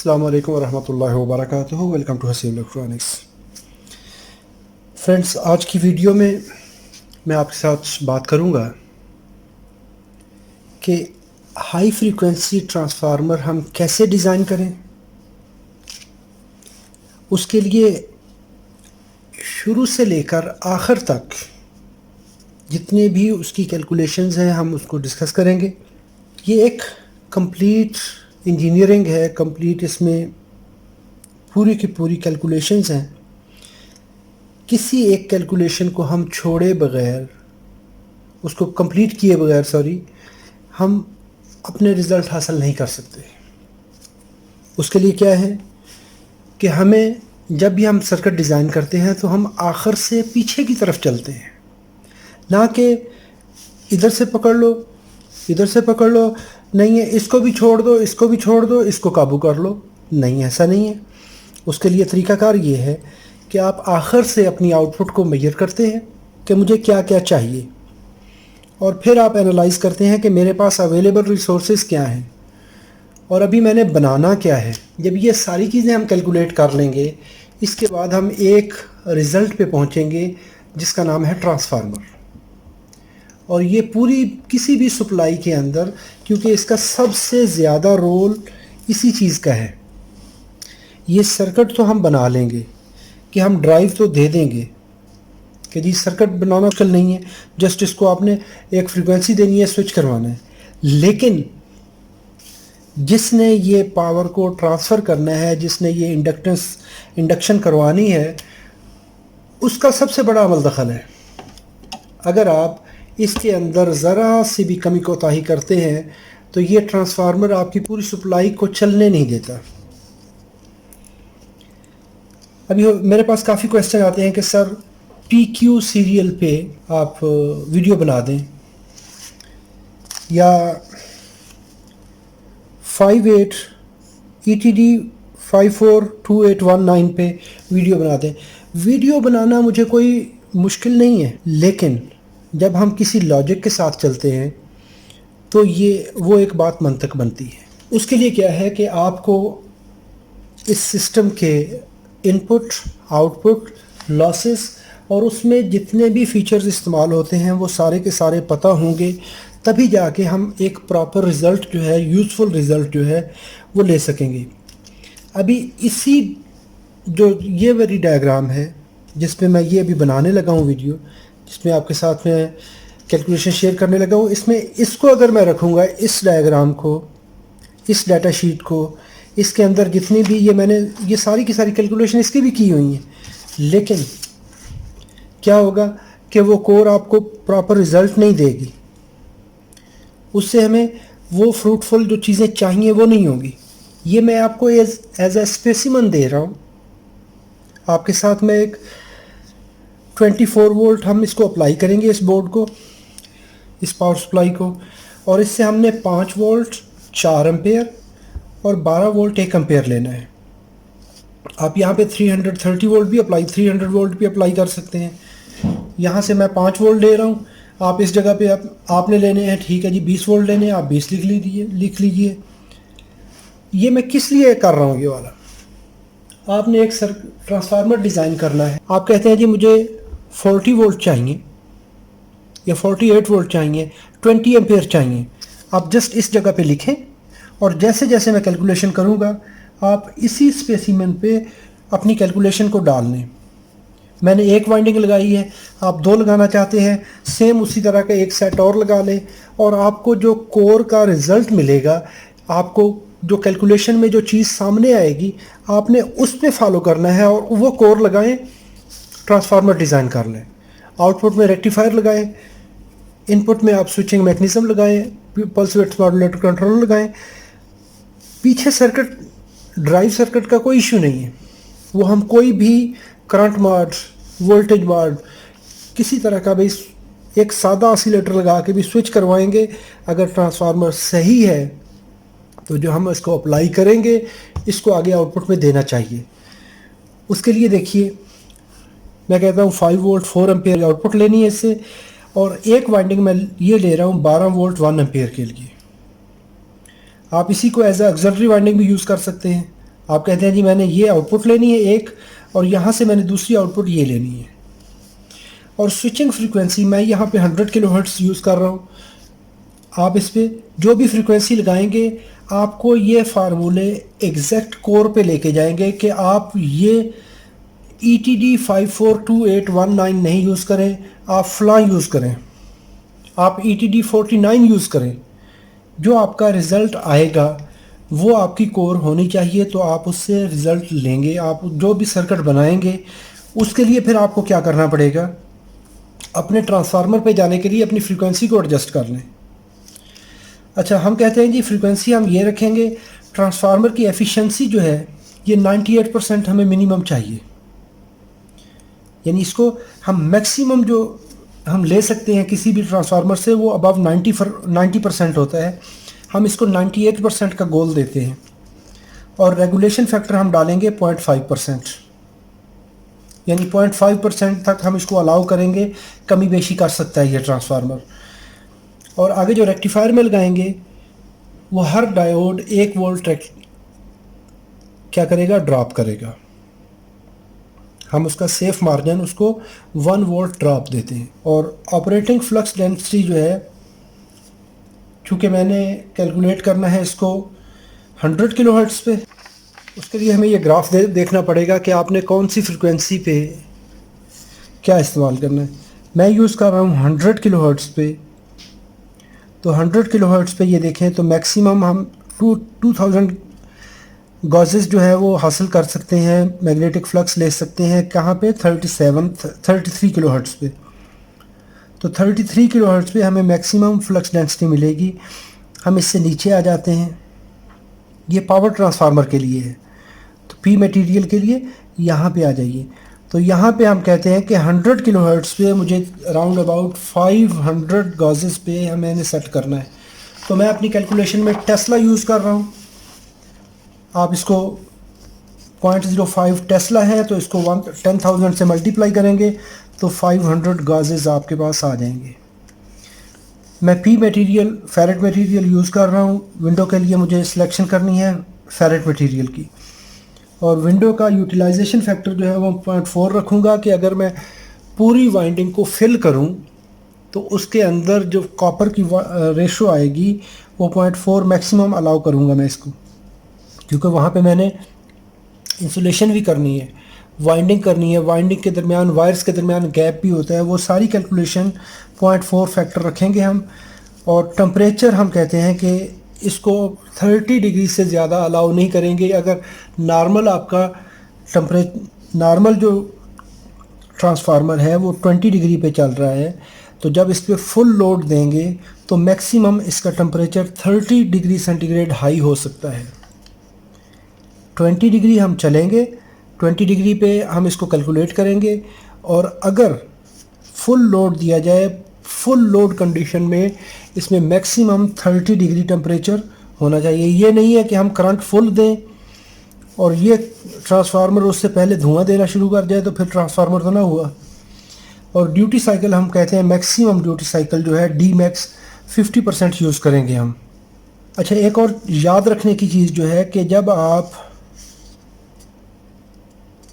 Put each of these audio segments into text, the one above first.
अस्सलाम वालेकुम वरहमतुल्लाहि वबरकातुहू। Welcome to Haseeb electronics. Friends, आज की वीडियो में मैं आपके साथ बात करूंगा कि हाई फ्रीक्वेंसी ट्रांसफार्मर हम कैसे डिज़ाइन करें। उसके लिए शुरू से लेकर आखिर तक जितने भी उसकी कैलकुलेशंस हैं हम उसको डिस्कस करेंगे। ये एक कंप्लीट इंजीनियरिंग है, कंप्लीट इसमें पूरी की पूरी कैलकुलेशंस हैं। किसी एक कैलकुलेशन को हम छोड़े बगैर, उसको कंप्लीट किए बगैर हम अपने रिज़ल्ट हासिल नहीं कर सकते। उसके लिए क्या है कि हमें जब भी हम सर्किट डिज़ाइन करते हैं तो हम आखिर से पीछे की तरफ चलते हैं, ना कि इधर से पकड़ लो इधर से पकड़ लो, नहीं है इसको भी छोड़ दो, इसको भी छोड़ दो, इसको काबू कर लो। नहीं, ऐसा नहीं है। उसके लिए तरीक़ाकार ये है कि आप आखिर से अपनी आउटपुट को मेजर करते हैं कि मुझे क्या क्या चाहिए, और फिर आप एनालाइज़ करते हैं कि मेरे पास अवेलेबल रिसोर्सेज क्या हैं और अभी मैंने बनाना क्या है। जब ये सारी चीज़ें हम कैलकुलेट कर लेंगे, इसके बाद हम एक रिज़ल्ट पे पहुंचेंगे जिसका नाम है ट्रांसफार्मर। और ये पूरी किसी भी सप्लाई के अंदर, क्योंकि इसका सबसे ज़्यादा रोल इसी चीज़ का है। ये सर्किट तो हम बना लेंगे कि हम ड्राइव तो दे देंगे कि जी सर्किट बनाना मुश्किल नहीं है, जस्ट इसको आपने एक फ्रीक्वेंसी देनी है, स्विच करवाना है। लेकिन जिसने ये पावर को ट्रांसफ़र करना है, जिसने ये इंडक्शन करवानी है, उसका सबसे बड़ा अमल दखल है। अगर आप इसके अंदर ज़रा सी भी कमी कोताही करते हैं तो ये ट्रांसफार्मर आपकी पूरी सप्लाई को चलने नहीं देता। अभी मेरे पास काफ़ी क्वेश्चन आते हैं कि सर PQ सीरियल पे आप वीडियो बना दें, या 58 ETD 542819 पे वीडियो बना दें। वीडियो बनाना मुझे कोई मुश्किल नहीं है, लेकिन जब हम किसी लॉजिक के साथ चलते हैं तो वो एक बात मंतक बनती है। उसके लिए क्या है कि आपको इस सिस्टम के इनपुट, आउटपुट, लॉसेस और उसमें जितने भी फीचर्स इस्तेमाल होते हैं वो सारे के सारे पता होंगे, तभी जाके हम एक प्रॉपर रिज़ल्ट जो है, यूज़फुल रिज़ल्ट जो है वो ले सकेंगे। अभी इसी जो ये मेरी डायग्राम है जिसमें मैं ये अभी बनाने लगा हूँ वीडियो, जिसमें आपके साथ में कैलकुलेशन शेयर करने लगा हूँ, इसमें इसको अगर मैं रखूँगा, इस डायग्राम को, इस डाटा शीट को, इसके अंदर जितनी भी मैंने ये सारी की सारी कैलकुलेशन इसकी भी की हुई हैं, लेकिन क्या होगा कि वो कोर आपको प्रॉपर रिज़ल्ट नहीं देगी। उससे हमें वो फ्रूटफुल जो चीज़ें चाहिए वो नहीं होगी। ये मैं आपको एज ए स्पेसिमन दे रहा हूँ। आपके साथ में एक 24 वोल्ट हम इसको अप्लाई करेंगे, इस बोर्ड को, इस पावर सप्लाई को, और इससे हमने 5 वोल्ट 4 एम्पेयर और 12 वोल्ट 1 एम्पेयर लेना है। आप यहाँ पे 330 वोल्ट भी अप्लाई, 300 वोल्ट भी अप्लाई कर सकते हैं। यहाँ से मैं 5 वोल्ट ले रहा हूँ, आप इस जगह पे आपने लेने हैं, ठीक है जी, 20 वोल्ट लेने हैं, आप 20 लिख लीजिए। ये मैं किस लिए कर रहा हूँ ये वाला, आपने एक ट्रांसफार्मर डिज़ाइन करना है। आप कहते हैं जी मुझे 40 वोल्ट चाहिए या 48 वोल्ट चाहिए, 20 एम्पेयर चाहिए। आप जस्ट इस जगह पे लिखें, और जैसे जैसे मैं कैलकुलेशन करूँगा आप इसी स्पेसिमेन पे अपनी कैलकुलेशन को डाल लें। मैंने एक वाइंडिंग लगाई है, आप 2 लगाना चाहते हैं, सेम उसी तरह का एक सेट और लगा लें, और आपको जो कोर का रिज़ल्ट मिलेगा, आपको जो कैलकुलेशन में जो चीज़ सामने आएगी, आपने उस पर फॉलो करना है और वो कोर लगाएं, ट्रांसफार्मर डिज़ाइन कर लें। आउटपुट में रेक्टिफायर लगाएं, इनपुट में आप स्विचिंग मैकेनिज्म लगाएं, पल्स विड्थ मॉड्यूलेटर कंट्रोलर लगाएं। पीछे सर्किट, ड्राइव सर्किट का कोई इशू नहीं है, वो हम कोई भी करंट मार्ड, वोल्टेज मार्ड, किसी तरह का भी एक सादा ऑसिलेटर लगा के भी स्विच करवाएंगे। अगर ट्रांसफार्मर सही है तो जो हम इसको अप्लाई करेंगे, इसको आगे आउटपुट में देना चाहिए। उसके लिए देखिए, मैं कहता हूँ 5 वोल्ट 4 एम्पेयर आउटपुट लेनी है इससे, और एक वाइंडिंग में ये ले रहा हूँ 12 वोल्ट 1 एम्पेयर के लिए। आप इसी को एज ए ऑक्सिलरी वाइंडिंग भी यूज़ कर सकते हैं। आप कहते हैं जी मैंने ये आउटपुट लेनी है एक, और यहाँ से मैंने दूसरी आउटपुट ये लेनी है। और स्विचिंग फ्रीक्वेंसी मैं यहाँ पे 100 किलोहर्ट्ज़ यूज़ कर रहा हूँ। आप इस पर जो भी फ्रीक्वेंसी लगाएंगे आपको ये फार्मूले एग्जैक्ट कोर पे लेके जाएंगे कि आप ये ETD 542819 नहीं यूज़ करें, आप फ्ला यूज़ करें, आप ETD 49 यूज़ करें। जो आपका रिज़ल्ट आएगा वो आपकी कोर होनी चाहिए, तो आप उससे रिज़ल्ट लेंगे। आप जो भी सर्किट बनाएंगे उसके लिए फिर आपको क्या करना पड़ेगा, अपने ट्रांसफार्मर पे जाने के लिए अपनी फ्रीक्वेंसी को एडजस्ट कर लें। अच्छा, हम कहते हैं जी फ्रीक्वेंसी हम ये रखेंगे, ट्रांसफार्मर की एफिशिएंसी जो है ये 98% हमें मिनिमम चाहिए, यानी इसको हम मैक्सिमम जो हम ले सकते हैं किसी भी ट्रांसफार्मर से वो अबव 90% होता है। हम इसको 98% का गोल देते हैं, और रेगुलेशन फैक्टर हम डालेंगे 0.5%, यानी 0.5% तक हम इसको अलाउ करेंगे, कमी बेशी कर सकता है ये ट्रांसफार्मर। और आगे जो रेक्टिफायर में लगाएंगे वो हर डायोड 1 वोल्ट क्या करेगा, ड्रॉप करेगा। हम उसका सेफ मार्जिन उसको 1 वोल्ट ड्रॉप देते हैं। और ऑपरेटिंग फ्लक्स डेंसिटी जो है, चूँकि मैंने कैलकुलेट करना है इसको 100 किलोहर्ट्ज़ पे, उसके लिए हमें ये ग्राफ देखना पड़ेगा कि आपने कौन सी फ्रीक्वेंसी पे क्या इस्तेमाल करना है। मैं यूज़ कर रहा हूँ 100 किलोहर्ट्ज़ पे, तो 100 किलोहर्ट्ज़ पे ये देखें तो मैक्सिमम हम 2000 गॉजेस जो है वो हासिल कर सकते हैं, मैग्नेटिक फ्लक्स ले सकते हैं। कहाँ पे, 33 किलोहर्ट्ज़ पे। तो 33 किलोहर्ट्ज़ पे हमें मैक्सिमम फ्लक्स डेंसिटी मिलेगी। हम इससे नीचे आ जाते हैं, ये पावर ट्रांसफार्मर के लिए है। तो पी मटेरियल के लिए यहाँ पे आ जाइए। तो यहाँ पे हम कहते हैं कि 100 किलोहर्ट्ज़ पे मुझे अराउंड अबाउट 500 गॉजेस पे मैंने सेट करना है। तो मैं अपनी कैलकुलेशन में टेस्ला यूज़ कर रहा हूँ। आप इसको 0.05 टेस्ला है तो इसको 10,000 से मल्टीप्लाई करेंगे तो 500 गाजेस आपके पास आ जाएंगे। मैं P material ferrite material use कर रहा हूँ। विंडो के लिए मुझे सिलेक्शन करनी है फेरेट मटेरियल की, और विंडो का यूटिलाइजेशन फैक्टर जो है वो 0.4 रखूँगा कि अगर मैं पूरी वाइंडिंग को फिल करूँ तो उसके अंदर जो कॉपर की रेशो आएगी वो 0.4 मैक्सिमम अलाउ करूँगा मैं इसको, क्योंकि वहाँ पे मैंने इंसुलेशन भी करनी है, वाइंडिंग करनी है, वाइंडिंग के दरमियान वायर्स के दरमियान गैप भी होता है। वो सारी कैलकुलेशन 0.4 फैक्टर रखेंगे हम। और टेम्परेचर हम कहते हैं कि इसको 30 डिग्री से ज़्यादा अलाउ नहीं करेंगे। अगर नॉर्मल आपका नॉर्मल जो ट्रांसफार्मर है वो 20 डिग्री पे चल रहा है, तो जब इस पर फुल लोड देंगे तो मैक्सिमम इसका टेम्परेचर 30 डिग्री सेंटीग्रेड हाई हो सकता है। 20 डिग्री हम चलेंगे, 20 डिग्री पे हम इसको कैलकुलेट करेंगे, और अगर फुल लोड दिया जाए, फुल लोड कंडीशन में इसमें मैक्सिमम 30 डिग्री टेम्परेचर होना चाहिए। ये नहीं है कि हम करंट फुल दें और ये ट्रांसफार्मर उससे पहले धुआं देना शुरू कर जाए तो फिर ट्रांसफार्मर तो ना हुआ। और ड्यूटी साइकिल हम कहते हैं मैक्सिमम ड्यूटी साइकिल जो है D-max 50% यूज़ करेंगे हम। अच्छा, एक और याद रखने की चीज़ जो है कि जब आप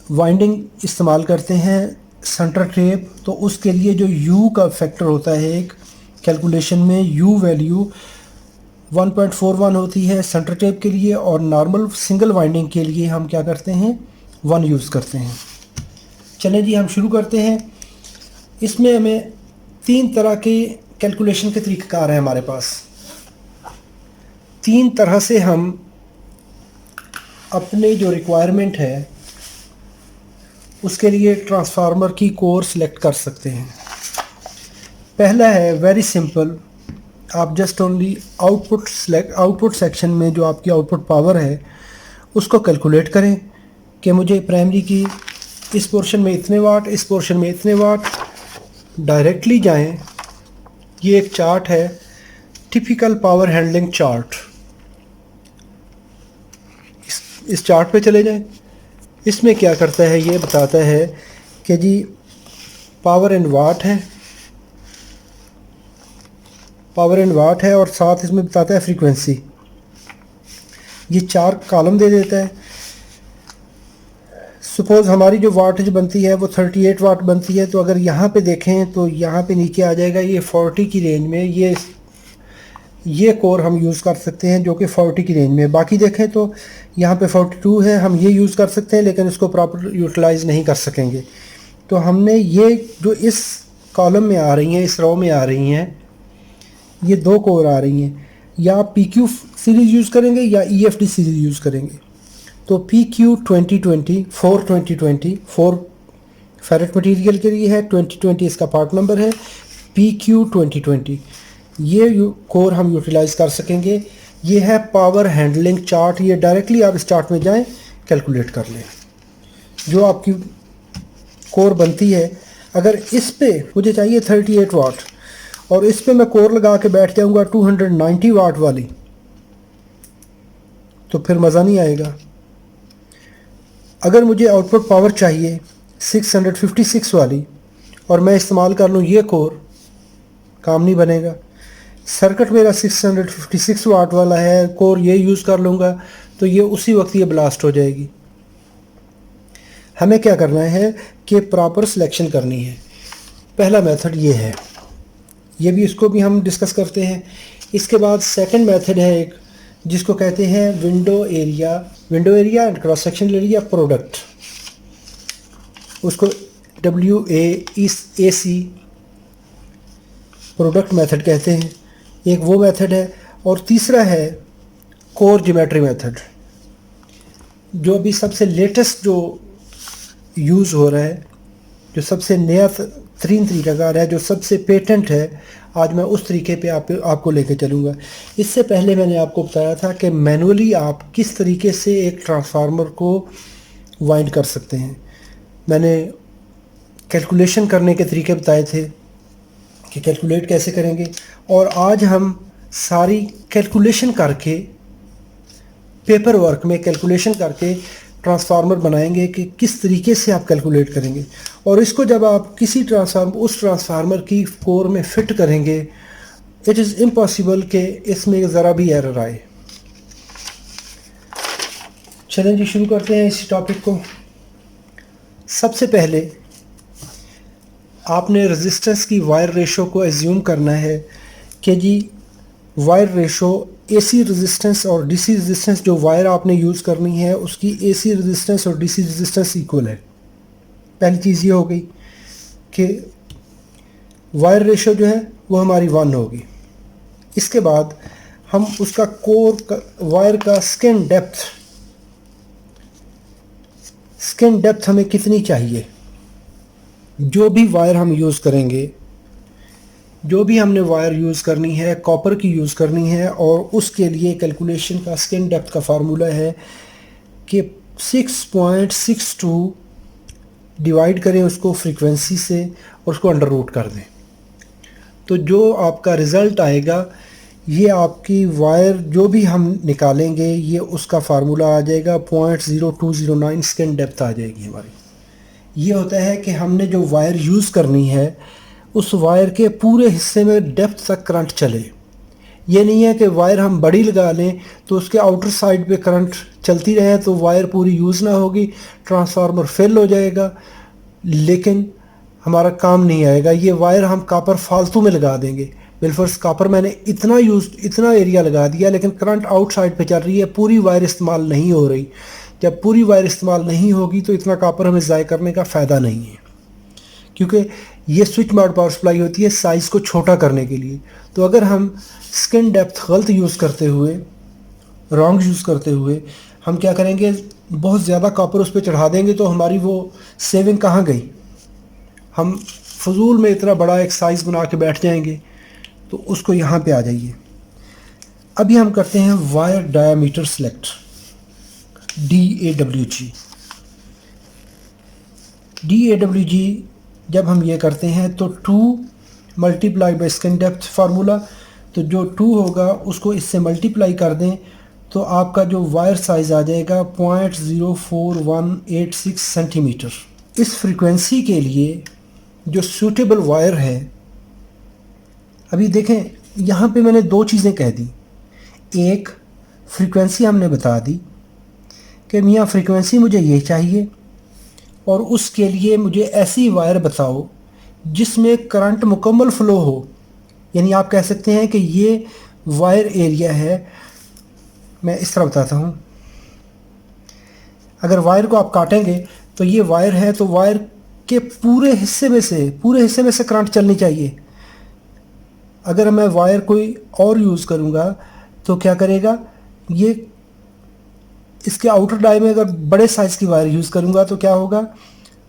वाइंडिंग इस्तेमाल करते हैं सेंटर टेप, तो उसके लिए जो U का फैक्टर होता है एक कैलकुलेशन में, U वैल्यू 1.41 होती है सेंटर टेप के लिए, और नॉर्मल सिंगल वाइंडिंग के लिए हम क्या करते हैं 1 यूज़ करते हैं। चलें जी, हम शुरू करते हैं। इसमें हमें 3 तरह के कैलकुलेशन के तरीक़ाकार हैं हमारे पास। 3 तरह से हम अपने जो रिक्वायरमेंट है उसके लिए ट्रांसफार्मर की कोर सिलेक्ट कर सकते हैं। पहला है वेरी सिंपल, आप जस्ट ओनली आउटपुट सेक्शन में जो आपकी आउटपुट पावर है उसको कैलकुलेट करें कि मुझे प्राइमरी की इस पोर्शन में इतने वाट, इस पोर्शन में इतने वाट। डायरेक्टली जाएं, ये एक चार्ट है, टिपिकल पावर हैंडलिंग चार्ट। इस चार्ट पे चले जाएं। इसमें क्या करता है, ये बताता है कि जी पावर इन वाट है, पावर इन वाट है, और साथ इसमें बताता है फ्रीक्वेंसी। ये 4 कॉलम दे देता है। सपोज़ हमारी जो वाटेज बनती है वो 38 वाट बनती है, तो अगर यहाँ पे देखें तो यहाँ पे नीचे आ जाएगा ये 40 की रेंज में। ये कोर हम यूज़ कर सकते हैं जो कि 40 की रेंज में। बाकी देखें तो यहाँ पे 42 है, हम ये यूज़ कर सकते हैं लेकिन इसको प्रॉपर यूटिलाइज़ नहीं कर सकेंगे। तो हमने ये जो इस कॉलम में आ रही हैं, इस रो में आ रही हैं, ये दो कोर आ रही हैं। या आप PQ सीरीज़ यूज़ करेंगे या EFD सीरीज़ यूज़ करेंगे। तो PQ 2020 4 फेरेट मटेरियल के लिए है, 2020 इसका पार्ट नंबर है, PQ 2020 ये कोर हम यूटिलाइज़ कर सकेंगे। ये है पावर हैंडलिंग चार्ट। ये डायरेक्टली आप इस चार्ट में जाएं, कैलकुलेट कर लें जो आपकी कोर बनती है। अगर इस पे मुझे चाहिए 38 वाट और इस पे मैं कोर लगा के बैठ जाऊंगा 290 वाट वाली, तो फिर मज़ा नहीं आएगा। अगर मुझे आउटपुट पावर चाहिए 656 वाली और मैं इस्तेमाल कर लूँ ये कोर, काम नहीं बनेगा। सर्किट मेरा 656 वाट वाला है, कोर ये यूज़ कर लूँगा तो ये उसी वक्त ये ब्लास्ट हो जाएगी। हमें क्या करना है कि प्रॉपर सिलेक्शन करनी है। पहला मेथड ये है, ये भी इसको भी हम डिस्कस करते हैं। इसके बाद सेकंड मेथड है एक, जिसको कहते हैं window area and cross section area product, उसको WAC प्रोडक्ट मेथड कहते हैं। एक वो मेथड है और तीसरा है कोर ज्योमेट्री मेथड, जो अभी सबसे लेटेस्ट जो यूज़ हो रहा है, जो सबसे नया तरीन तरीकाकार है, जो सबसे पेटेंट है। आज मैं उस तरीके पे आपको लेके चलूँगा। इससे पहले मैंने आपको बताया था कि मैनुअली आप किस तरीके से एक ट्रांसफार्मर को वाइंड कर सकते हैं। मैंने कैलकुलेशन करने के तरीके बताए थे कि कैलकुलेट कैसे करेंगे, और आज हम सारी कैलकुलेशन करके, पेपर वर्क में कैलकुलेशन करके ट्रांसफार्मर बनाएंगे कि किस तरीके से आप कैलकुलेट करेंगे। और इसको जब आप किसी उस ट्रांसफार्मर की कोर में फिट करेंगे, इट इज़ इम्पॉसिबल कि इसमें ज़रा भी एरर आए। चलें जी, शुरू करते हैं इस टॉपिक को। सबसे पहले आपने रेजिस्टेंस की वायर रेशो को एज्यूम करना है कि जी वायर रेशो AC रेजिस्टेंस और DC रेजिस्टेंस जो वायर आपने यूज़ करनी है उसकी AC रेजिस्टेंस और DC रेजिस्टेंस इक्वल है। पहली चीज़ ये हो गई कि वायर रेशो जो है वो हमारी 1 होगी। इसके बाद हम उसका वायर का स्किन डेप्थ हमें कितनी चाहिए। जो भी वायर हम यूज़ करेंगे, जो भी हमने वायर यूज़ करनी है, कॉपर की यूज़ करनी है, और उसके लिए कैलकुलेशन का स्किन डेप्थ का फार्मूला है कि 6.62 डिवाइड करें उसको फ्रीक्वेंसी से और उसको अंडर रूट कर दें। तो जो आपका रिज़ल्ट आएगा, ये आपकी वायर जो भी हम निकालेंगे, ये उसका फार्मूला आ जाएगा, 0.0209 स्किन डेप्थ आ जाएगी हमारी। ये होता है कि हमने जो वायर यूज़ करनी है उस वायर के पूरे हिस्से में डेप्थ तक करंट चले। ये नहीं है कि वायर हम बड़ी लगा लें तो उसके आउटर साइड पे करंट चलती रहे तो वायर पूरी यूज़ ना होगी, ट्रांसफार्मर फेल हो जाएगा, लेकिन हमारा काम नहीं आएगा। ये वायर हम कॉपर फालतू में लगा देंगे। बिलफर्स कॉपर मैंने इतना एरिया लगा दिया, लेकिन करंट आउटसाइड पे चल रही है, पूरी वायर इस्तेमाल नहीं हो रही। जब पूरी वायर इस्तेमाल नहीं होगी तो इतना कॉपर हमें ज़ाय करने का फ़ायदा नहीं है, क्योंकि ये स्विच मोड पावर सप्लाई होती है साइज़ को छोटा करने के लिए। तो अगर हम स्किन डेप्थ गलत यूज़ करते हुए, रॉन्ग यूज़ करते हुए हम क्या करेंगे, बहुत ज़्यादा कॉपर उस पर चढ़ा देंगे तो हमारी वो सेविंग कहाँ गई। हम फजूल में इतना बड़ा एक साइज़ बना के बैठ जाएंगे। तो उसको यहाँ पे आ जाइए। अभी हम करते हैं वायर डायामीटर सेलेक्ट, DAWG। जब हम ये करते हैं तो 2 multiply by skin depth formula, तो जो 2 होगा उसको इससे मल्टीप्लाई कर दें तो आपका जो वायर साइज़ आ जाएगा 0.04186 सेंटीमीटर। इस फ्रीक्वेंसी के लिए जो सूटेबल वायर है, अभी देखें यहाँ पे मैंने 2 चीज़ें कह दी। एक, फ्रीक्वेंसी हमने बता दी कि मियाँ फ्रीक्वेंसी मुझे ये चाहिए, और उसके लिए मुझे ऐसी वायर बताओ जिसमें करंट मुकम्मल फ़्लो हो। यानी आप कह सकते हैं कि ये वायर एरिया है। मैं इस तरह बताता हूँ, अगर वायर को आप काटेंगे तो ये वायर है, तो वायर के पूरे हिस्से में से करंट चलनी चाहिए। अगर मैं वायर कोई और यूज़ करूँगा तो क्या करेगा, ये इसके आउटर डाई में अगर बड़े साइज़ की वायर यूज़ करूँगा तो क्या होगा,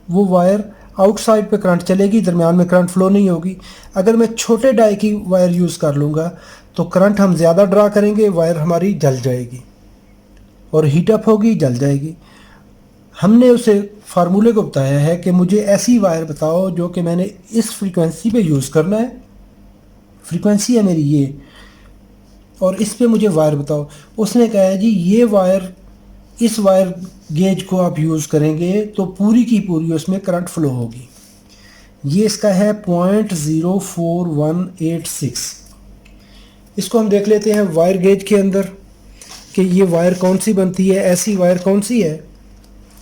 वो वायर आउटसाइड पे करंट चलेगी, दरमियान में करंट फ्लो नहीं होगी। अगर मैं छोटे डाई की वायर यूज़ कर लूँगा तो करंट हम ज़्यादा ड्रा करेंगे, वायर हमारी जल जाएगी और हीट अप होगी, जल जाएगी। हमने उसे फार्मूले को बताया है कि मुझे ऐसी वायर बताओ जो कि मैंने इस फ्रीक्वेंसी पे यूज़ करना है, फ्रीक्वेंसी है मेरी ये, और इस पे मुझे वायर बताओ। उसने कहा है जी ये वायर, इस वायर गेज को आप यूज़ करेंगे तो पूरी की पूरी उसमें करंट फ्लो होगी। ये इसका है 0.04186। इसको हम देख लेते हैं वायर गेज के अंदर कि ये वायर कौन सी बनती है, ऐसी वायर कौन सी है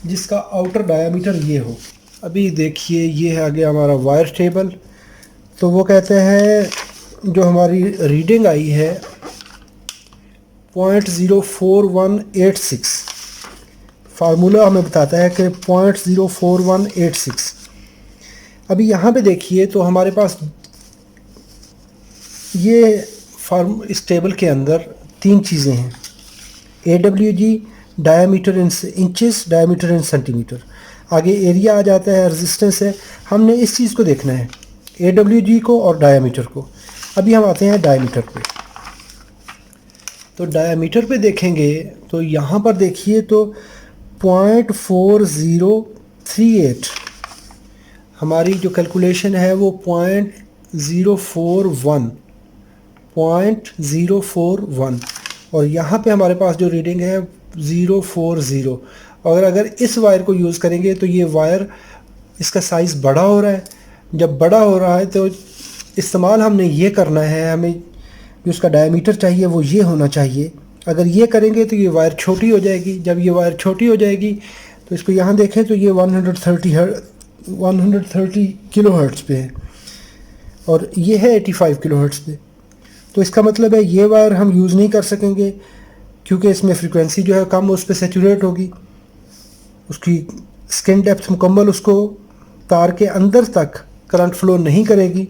जिसका आउटर डायामीटर ये हो। अभी देखिए ये है आगे हमारा वायर टेबल। तो वो कहते हैं जो हमारी रीडिंग आई है 0.04186, फार्मूला हमें बताता है कि 0.04186। अभी यहाँ पे देखिए तो हमारे पास ये इस टेबल के अंदर तीन चीज़ें हैं, AWG, डायामीटर इन इंचेस, डायामीटर इन सेंटीमीटर, आगे एरिया आ जाता है, रेजिस्टेंस है। हमने इस चीज़ को देखना है, AWG को और डायामीटर को। अभी हम आते हैं डायामीटर पे। तो डायामीटर पे देखेंगे तो यहाँ पर देखिए तो 0.4038 हमारी जो कैलकुलेशन है वो 0.041 और यहाँ पे हमारे पास जो रीडिंग है 040। और अगर इस वायर को यूज़ करेंगे तो ये वायर, इसका साइज़ बड़ा हो रहा है। जब बड़ा हो रहा है तो इस्तेमाल हमने ये करना है, हमें जो उसका डायमीटर चाहिए वो ये होना चाहिए। अगर ये करेंगे तो ये वायर छोटी हो जाएगी। जब ये वायर छोटी हो जाएगी तो इसको यहाँ देखें तो ये 130 किलो हर्ट्ज़ पे है और ये है 85 किलो हर्ट्ज़ पे। तो इसका मतलब है ये वायर हम यूज़ नहीं कर सकेंगे क्योंकि इसमें फ्रीक्वेंसी जो है कम, उस पर सैचुरेट होगी, उसकी स्किन डेप्थ मुकम्मल उसको तार के अंदर तक करंट फ्लो नहीं करेगी।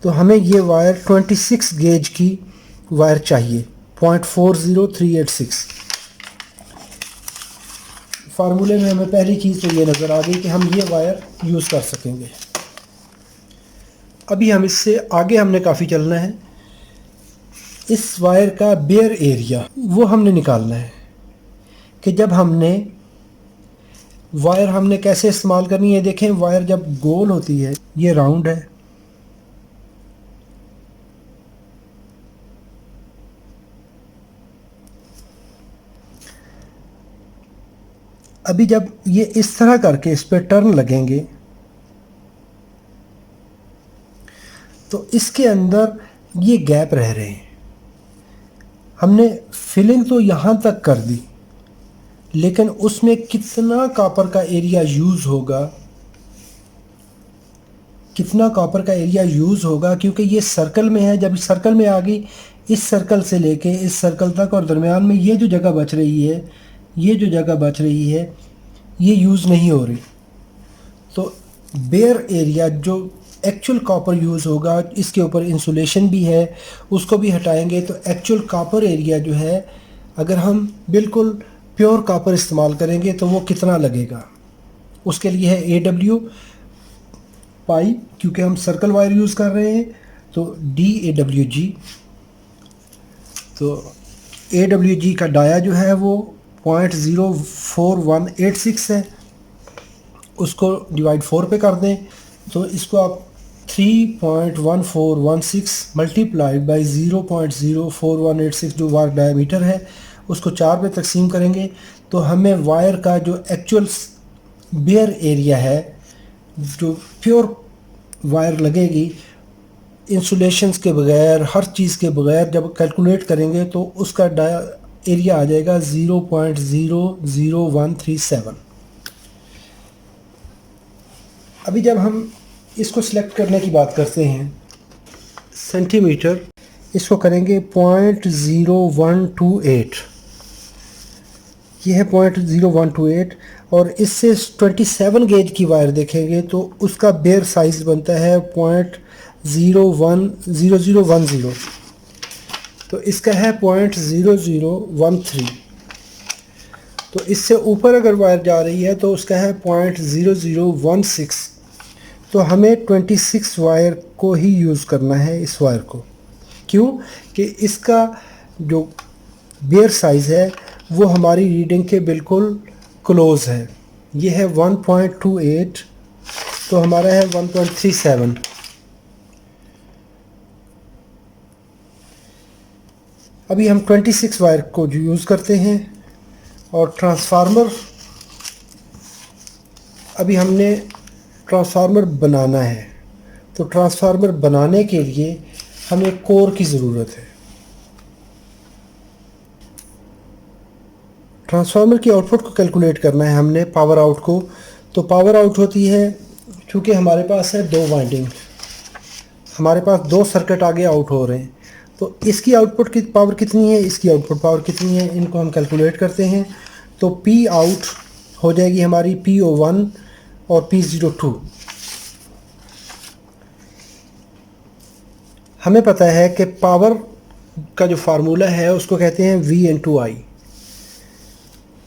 तो हमें ये वायर 26 गेज की वायर चाहिए, 0.40386। फार्मूले में हमें पहली चीज़ तो ये नज़र आ गई कि हम ये वायर यूज़ कर सकेंगे। अभी हम इससे आगे हमने काफ़ी चलना है। इस वायर का बेयर एरिया वो हमने निकालना है कि जब हमने वायर हमने कैसे इस्तेमाल करनी है। देखें वायर जब गोल होती है, ये राउंड है, अभी जब ये इस तरह करके इस पर टर्न लगेंगे तो इसके अंदर ये गैप रह रहे हैं। हमने फिलिंग तो यहाँ तक कर दी, लेकिन उसमें कितना कॉपर का एरिया यूज़ होगा, कितना कॉपर का एरिया यूज़ होगा, क्योंकि ये सर्कल में है। जब सर्कल में आ गई, इस सर्कल से लेके इस सर्कल तक और दरमियान में ये जो जगह बच रही है, ये जो जगह बच रही है ये यूज़ नहीं हो रही। तो बेयर एरिया जो एक्चुअल कॉपर यूज़ होगा, इसके ऊपर इंसुलेशन भी है, उसको भी हटाएंगे तो एक्चुअल कॉपर एरिया जो है, अगर हम बिल्कुल प्योर कॉपर इस्तेमाल करेंगे तो वो कितना लगेगा। उसके लिए है AW पाई, क्योंकि हम सर्कल वायर यूज़ कर रहे हैं तो DAWG। तो AWG का डाया जो है वो 0.04186 है, उसको डिवाइड 4 पे कर दें तो इसको आप 3.1416 मल्टीप्लाइड बाई 0.04186 जो वायर डायमीटर है उसको 4 पे तकसीम करेंगे तो हमें वायर का जो एक्चुअल बेयर एरिया है, जो प्योर वायर लगेगी इंसुलेशंस के बगैर, हर चीज़ के बगैर जब कैलकुलेट करेंगे तो उसका एरिया आ जाएगा 0.00137। अभी जब हम इसको सिलेक्ट करने की बात करते हैं, सेंटीमीटर, इसको करेंगे 0.0128, ये है 0.0128, और इससे 27 गेज की वायर देखेंगे तो उसका बेयर साइज़ बनता है 0.010010, तो इसका है 0.0013। तो इससे ऊपर अगर वायर जा रही है तो उसका है 0.0016। तो हमें 26 वायर को ही यूज़ करना है इस वायर को। क्यों कि इसका जो बेयर साइज़ है वो हमारी रीडिंग के बिल्कुल क्लोज़ है। ये है 1.28, तो हमारा है 1.37। अभी हम 26 वायर को यूज़ करते हैं। और ट्रांसफार्मर, अभी हमने ट्रांसफार्मर बनाना है, तो ट्रांसफार्मर बनाने के लिए हमें कोर की ज़रूरत है। ट्रांसफार्मर की आउटपुट को कैलकुलेट करना है हमने, पावर आउट को। तो पावर आउट होती है, चूँकि हमारे पास है 2 वाइंडिंग, हमारे पास 2 सर्किट आगे आउट हो रहे हैं, तो इसकी आउटपुट की पावर कितनी है, इसकी आउटपुट पावर कितनी है, इनको हम कैलकुलेट करते हैं। तो पी आउट हो जाएगी हमारी PO1 और P02। हमें पता है कि पावर का जो फार्मूला है उसको कहते हैं V/I।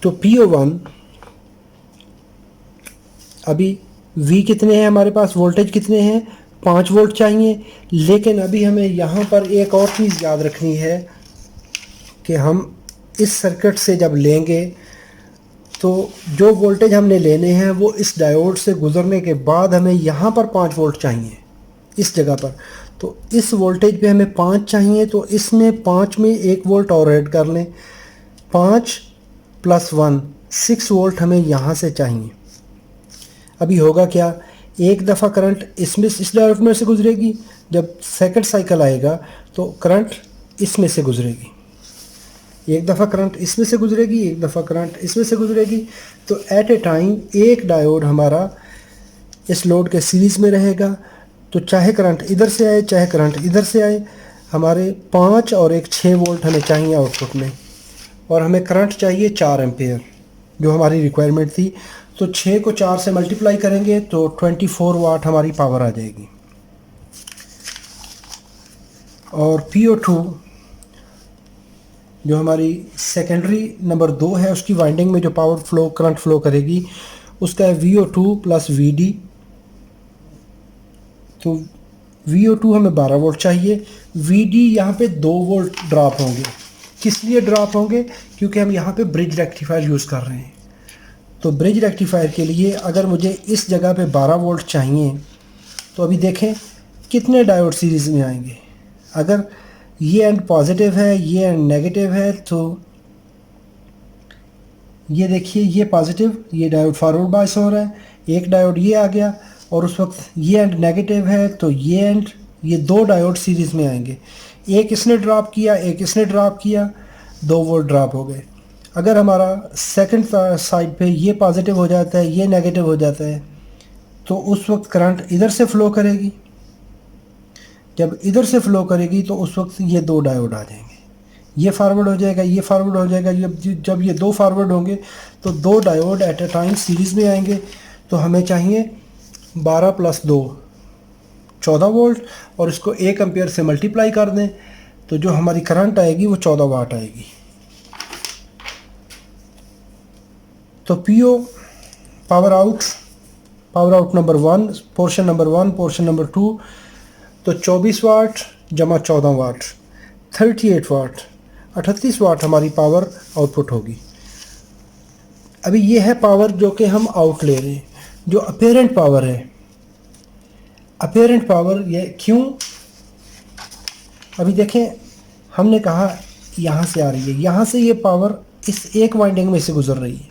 तो PO1, अभी V कितने हैं हमारे पास, वोल्टेज कितने हैं, 5 वोल्ट चाहिए। लेकिन अभी हमें यहाँ पर एक और चीज़ याद रखनी है कि हम इस सर्किट से जब लेंगे तो जो वोल्टेज हमने लेने हैं वो इस डायोड से गुज़रने के बाद हमें यहाँ पर 5 वोल्ट चाहिए इस जगह पर। तो इस वोल्टेज पे हमें 5 चाहिए, तो इसमें 5 में 1 वोल्ट और ऐड कर लें। 5 + 1 6 वोल्ट हमें यहाँ से चाहिए। अभी होगा क्या, एक दफ़ा करंट इसमें इस डायोड में से गुजरेगी, जब सेकंड साइकिल आएगा तो करंट इसमें से गुजरेगी। एक दफ़ा करंट इसमें से गुजरेगी, एक दफ़ा करंट इसमें से गुजरेगी। तो एट ए टाइम एक डायोड हमारा इस लोड के सीरीज़ में रहेगा। तो चाहे करंट इधर से आए चाहे करंट इधर से आए, हमारे 5 और एक 6 वोल्ट हमें चाहिए आउटपुट में, और हमें करंट चाहिए 4 एम्पेयर जो हमारी रिक्वायरमेंट थी। तो 6 को 4 से मल्टीप्लाई करेंगे तो 24 वाट हमारी पावर आ जाएगी। और PO2 जो हमारी सेकेंडरी नंबर 2 है, उसकी वाइंडिंग में जो पावर फ्लो करंट फ्लो करेगी उसका है VO2 + VD। तो VO2 हमें 12 वोल्ट चाहिए, VD यहाँ पे 2 वोल्ट ड्रॉप होंगे। किस लिए ड्रॉप होंगे, क्योंकि हम यहाँ पे ब्रिज रेक्टिफायर यूज़ कर रहे हैं। तो ब्रिज रेक्टिफायर के लिए अगर मुझे इस जगह पे 12 वोल्ट चाहिए, तो अभी देखें कितने डायोड सीरीज़ में आएंगे। अगर ये एंड पॉजिटिव है, ये एंड नेगेटिव है, तो ये देखिए ये पॉजिटिव, ये डायोड फॉरवर्ड बायस हो रहा है, एक डायोड ये आ गया, और उस वक्त ये एंड नेगेटिव है तो ये एंड, ये 2 डायोड सीरीज़ में आएंगे। एक इसने ड्रॉप किया, एक इसने ड्रॉप किया, 2 वोल्ट ड्रॉप हो गए। अगर हमारा सेकंड साइड पे ये पॉजिटिव हो जाता है, ये नेगेटिव हो जाता है, तो उस वक्त करंट इधर से फ़्लो करेगी। जब इधर से फ़्लो करेगी तो उस वक्त ये 2 डायोड आ जाएंगे, ये फारवर्ड हो जाएगा, ये फारवर्ड हो जाएगा। जब ये 2 फारवर्ड होंगे तो 2 diode at a time series में आएंगे। तो हमें चाहिए 12 + 2 14 वोल्ट, और इसको 1 एम्पेयर से मल्टीप्लाई कर दें तो जो हमारी करंट आएगी वो 14 वाट आएगी। तो PO power out number 1, portion number 1, portion number 2, तो 24 वाट जमा 14 वाट 38 वाट 38 वाट हमारी पावर आउटपुट होगी। अभी ये है पावर जो कि हम आउट ले रहे हैं। जो अपेरेंट पावर है, अपेरेंट पावर ये क्यों, अभी देखें हमने कहा यहाँ से आ रही है, यहाँ से ये पावर इस एक वाइंडिंग में से गुजर रही है,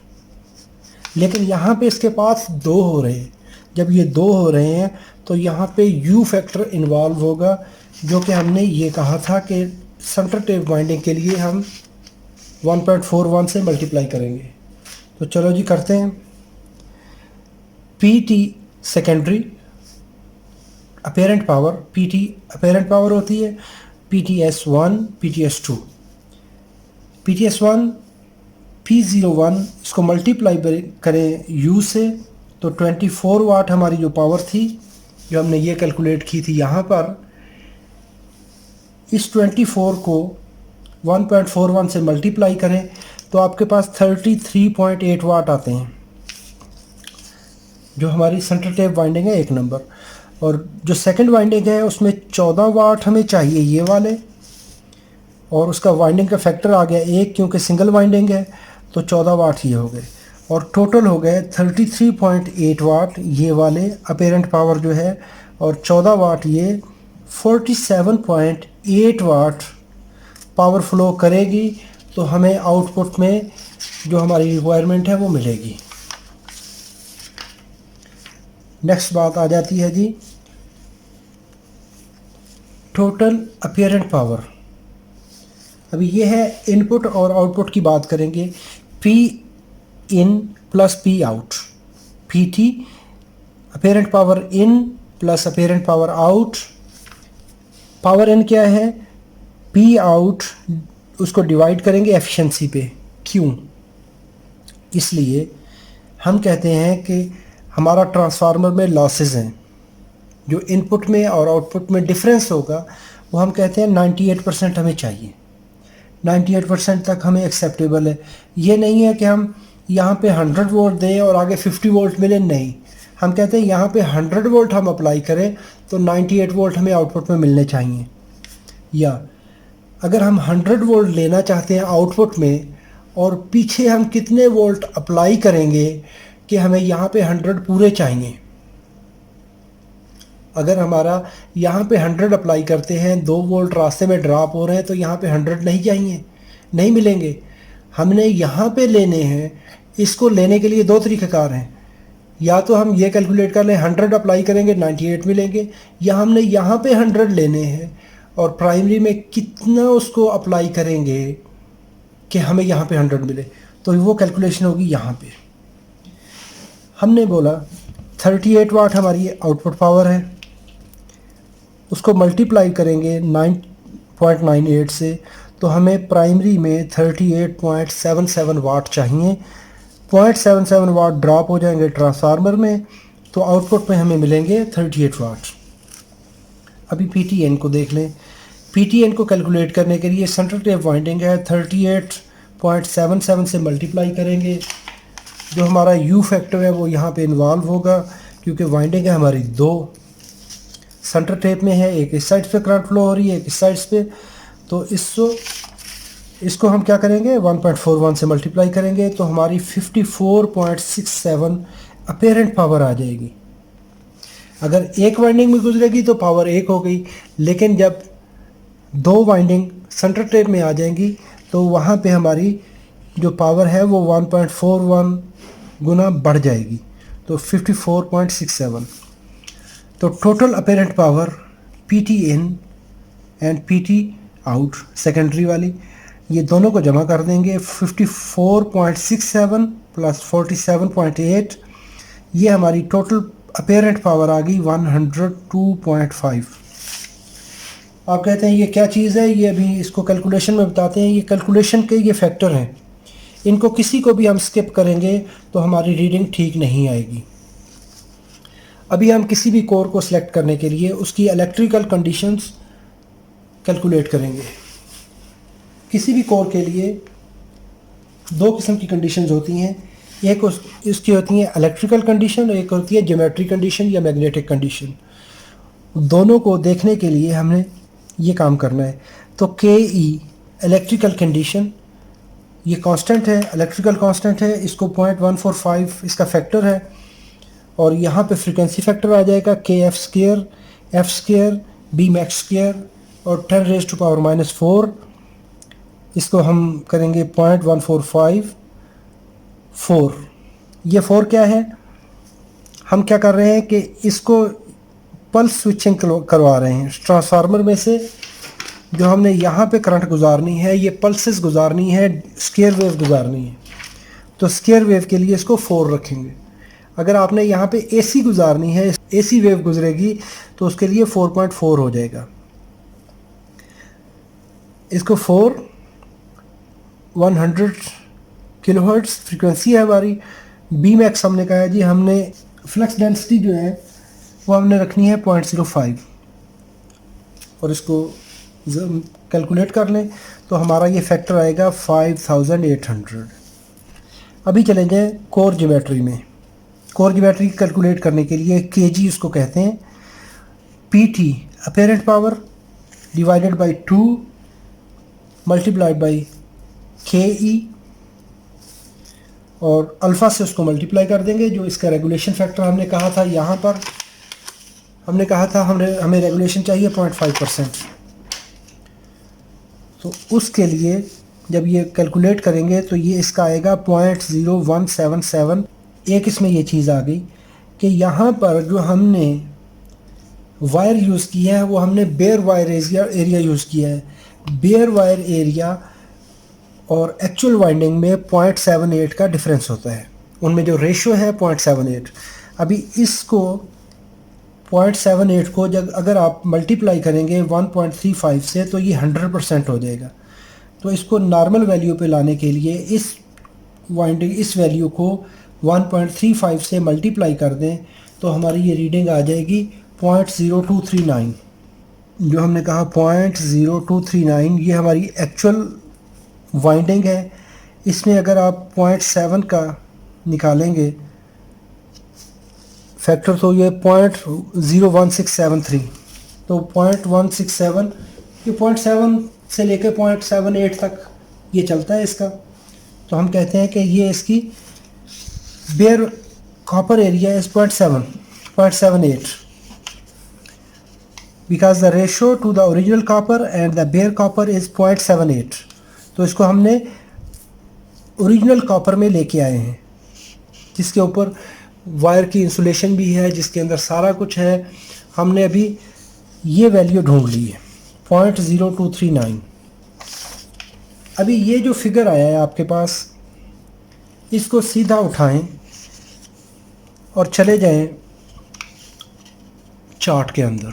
लेकिन यहाँ पे इसके पास 2 हो रहे हैं। जब ये 2 हो रहे हैं तो यहाँ पे U फैक्टर इन्वॉल्व होगा, जो कि हमने ये कहा था कि सेंटर टेप वाइंडिंग के लिए हम 1.41 से मल्टीप्लाई करेंगे। तो चलो जी करते हैं। PT secondary apparent power PT apparent power होती है, PTS1 PTS2। PTS1 P01 इसको मल्टीप्लाई करें U से तो 24 वाट हमारी जो पावर थी, जो हमने ये कैलकुलेट की थी यहाँ पर, इस 24 को 1.41 से मल्टीप्लाई करें तो आपके पास 33.8 वाट आते हैं, जो हमारी सेंटर टेप वाइंडिंग है 1 नंबर। और जो सेकंड वाइंडिंग है उसमें 14 वाट हमें चाहिए ये वाले, और उसका वाइंडिंग का फैक्टर आ गया 1 क्योंकि सिंगल वाइंडिंग है, तो 14 वाट ये हो गए। और टोटल हो गए 33.8 वाट ये वाले अपेरेंट पावर जो है, और 14 वाट ये 47.8 वाट पावर फ्लो करेगी, तो हमें आउटपुट में जो हमारी रिक्वायरमेंट है वो मिलेगी। नेक्स्ट बात आ जाती है जी टोटल अपेरेंट पावर। अभी ये है इनपुट और आउटपुट की बात करेंगे। P in plus P out, PT apparent power in plus apparent power out. Power in क्या है? P आउट उसको डिवाइड करेंगे एफिशिएंसी पे। क्यों? इसलिए हम कहते हैं कि हमारा ट्रांसफार्मर में लॉसेस हैं, जो इनपुट में और आउटपुट में डिफरेंस होगा वो हम कहते हैं 98% हमें चाहिए। 98% तक हमें एक्सेप्टेबल है। ये नहीं है कि हम यहाँ पे 100 वोल्ट दें और आगे 50 वोल्ट मिले, नहीं। हम कहते हैं यहाँ पे 100 वोल्ट हम अप्लाई करें तो 98 वोल्ट हमें आउटपुट में मिलने चाहिए। या अगर हम 100 वोल्ट लेना चाहते हैं आउटपुट में, और पीछे हम कितने वोल्ट अप्लाई करेंगे कि हमें यहाँ पे 100 पूरे चाहिए। अगर हमारा यहाँ पे 100 अप्लाई करते हैं, 2 वोल्ट रास्ते में ड्रॉप हो रहे हैं, तो यहाँ पे 100 नहीं चाहिए, नहीं मिलेंगे। हमने यहाँ पे लेने हैं। इसको लेने के लिए 2 तरीक़ेकार हैं। या तो हम ये कैलकुलेट कर लें 100 अप्लाई करेंगे 98 मिलेंगे, या हमने यहाँ पे 100 लेने हैं और प्राइमरी में कितना उसको अप्लाई करेंगे कि हमें यहाँ पे 100 मिले, तो वो कैलकुलेशन होगी यहाँ पे। हमने बोला 38 वाट हमारी आउटपुट पावर है, उसको मल्टीप्लाई करेंगे 9.98 से, तो हमें प्राइमरी में 38.77 वाट चाहिए। 0.77 वाट ड्रॉप हो जाएंगे ट्रांसफार्मर में, तो आउटपुट में हमें मिलेंगे 38 वाट। अभी PTN को देख लें। PTN को कैलकुलेट करने के लिए सेंट्रल टेप वाइंडिंग है, 38.77 से मल्टीप्लाई करेंगे। जो हमारा U फैक्टर है वो यहाँ पे इन्वॉल्व होगा, क्योंकि वाइंडिंग है हमारी 2 सेंटर टेप में है, एक इस साइड पे करंट फ्लो हो रही है, एक इस साइड पे। तो इसको हम क्या करेंगे 1.41 से मल्टीप्लाई करेंगे, तो हमारी 54.67 अपेरेंट पावर आ जाएगी। अगर एक वाइंडिंग में गुजरेगी तो पावर 1 हो गई, लेकिन जब 2 वाइंडिंग सेंटर टेप में आ जाएंगी तो वहाँ पे हमारी जो पावर है वो 1.41 गुना बढ़ जाएगी, तो 54.67। तो total apparent power PT in and PT out secondary वाली, ये दोनों को जमा कर देंगे। 54.67 प्लस 47.8, ये हमारी टोटल अपेरेंट पावर आ गई 102.5। आप कहते हैं ये क्या चीज़ है, ये अभी इसको कैलकुलेशन में बताते हैं। ये कैलकुलेशन के ये फैक्टर हैं, इनको किसी को भी हम स्किप करेंगे तो हमारी रीडिंग ठीक नहीं आएगी। अभी हम किसी भी कोर को सिलेक्ट करने के लिए उसकी इलेक्ट्रिकल कंडीशंस कैलकुलेट करेंगे। किसी भी कोर के लिए 2 किस्म की कंडीशंस होती हैं। एक इसकी होती है इलेक्ट्रिकल कंडीशन और एक होती है ज्योमेट्री कंडीशन या मैग्नेटिक कंडीशन। दोनों को देखने के लिए हमने ये काम करना है। तो KE इलेक्ट्रिकल कंडीशन, ये कांस्टेंट है, इलेक्ट्रिकल कांस्टेंट है, इसको 0.145 इसका फैक्टर है, और यहाँ पे फ्रीक्वेंसी फैक्टर आ जाएगा KF², F² Bmax² और 10⁻⁻⁴। इसको हम करेंगे 0.1454। ये 4 क्या है? हम क्या कर रहे हैं कि इसको पल्स स्विचिंग करवा रहे हैं। ट्रांसफार्मर में से जो हमने यहाँ पे करंट गुजारनी है, ये पल्सेस गुजारनी है, स्क्वायर वेव गुजारनी है। तो स्क्वायर वेव के लिए इसको 4 रखेंगे। अगर आपने यहाँ पे एसी गुजारनी है, एसी वेव गुजरेगी, तो उसके लिए 4.4 हो जाएगा। इसको 100 किलोहर्ट्ज़ फ्रीक्वेंसी है हमारी। बी मैक्स हमने कहा है जी, हमने फ्लक्स डेंसिटी जो है वो हमने रखनी है 0.05 और इसको कैलकुलेट कर लें तो हमारा ये फैक्टर आएगा 5800। अभी चले जाएं कोर ज्योमेट्री में। कोर ज्योमेट्री कैलकुलेट करने के लिए केजी उसको कहते हैं। PT apparent power divided by 2 multiplied by के और अल्फ़ा से उसको मल्टीप्लाई कर देंगे। जो इसका रेगुलेशन फैक्टर हमने कहा था, यहाँ पर हमने कहा था हमें रेगुलेशन चाहिए 0.5%। तो उसके लिए जब ये कैलकुलेट करेंगे तो ये इसका आएगा 0.0177। एक इसमें ये चीज़ आ गई कि यहाँ पर जो हमने वायर यूज़ किया है वो हमने बेयर वायर एरिया यूज़ किया है। बेयर वायर एरिया और एक्चुअल वाइंडिंग में 0.78 का डिफरेंस होता है, उनमें जो रेशियो है 0.78। अभी इसको 0.78 को जब अगर आप मल्टीप्लाई करेंगे 1.35 से तो ये 100% हो जाएगा। तो इसको नॉर्मल वैल्यू पे लाने के लिए इस वैल्यू को 1.35 से मल्टीप्लाई कर दें तो हमारी ये रीडिंग आ जाएगी 0.0239। जो हमने कहा 0.0239 ये हमारी एक्चुअल वाइंडिंग है। इसमें अगर आप 0.7 का निकालेंगे फैक्टर तो ये 0.01673, तो 0.167 ये 0.7 से लेकर 0.78 तक ये चलता है इसका। तो हम कहते हैं कि ये इसकी bare copper area is 0.78 because the ratio to the original copper and the bare copper is 0.78। तो इसको हमने ओरिजिनल कॉपर में लेके आए हैं जिसके ऊपर वायर की इंसुलेशन भी है, जिसके अंदर सारा कुछ है। हमने अभी ये वैल्यू ढूंढ ली है 0.0239। अभी ये जो फिगर आया है आपके पास, इसको सीधा उठाएं और चले जाएं चार्ट के अंदर।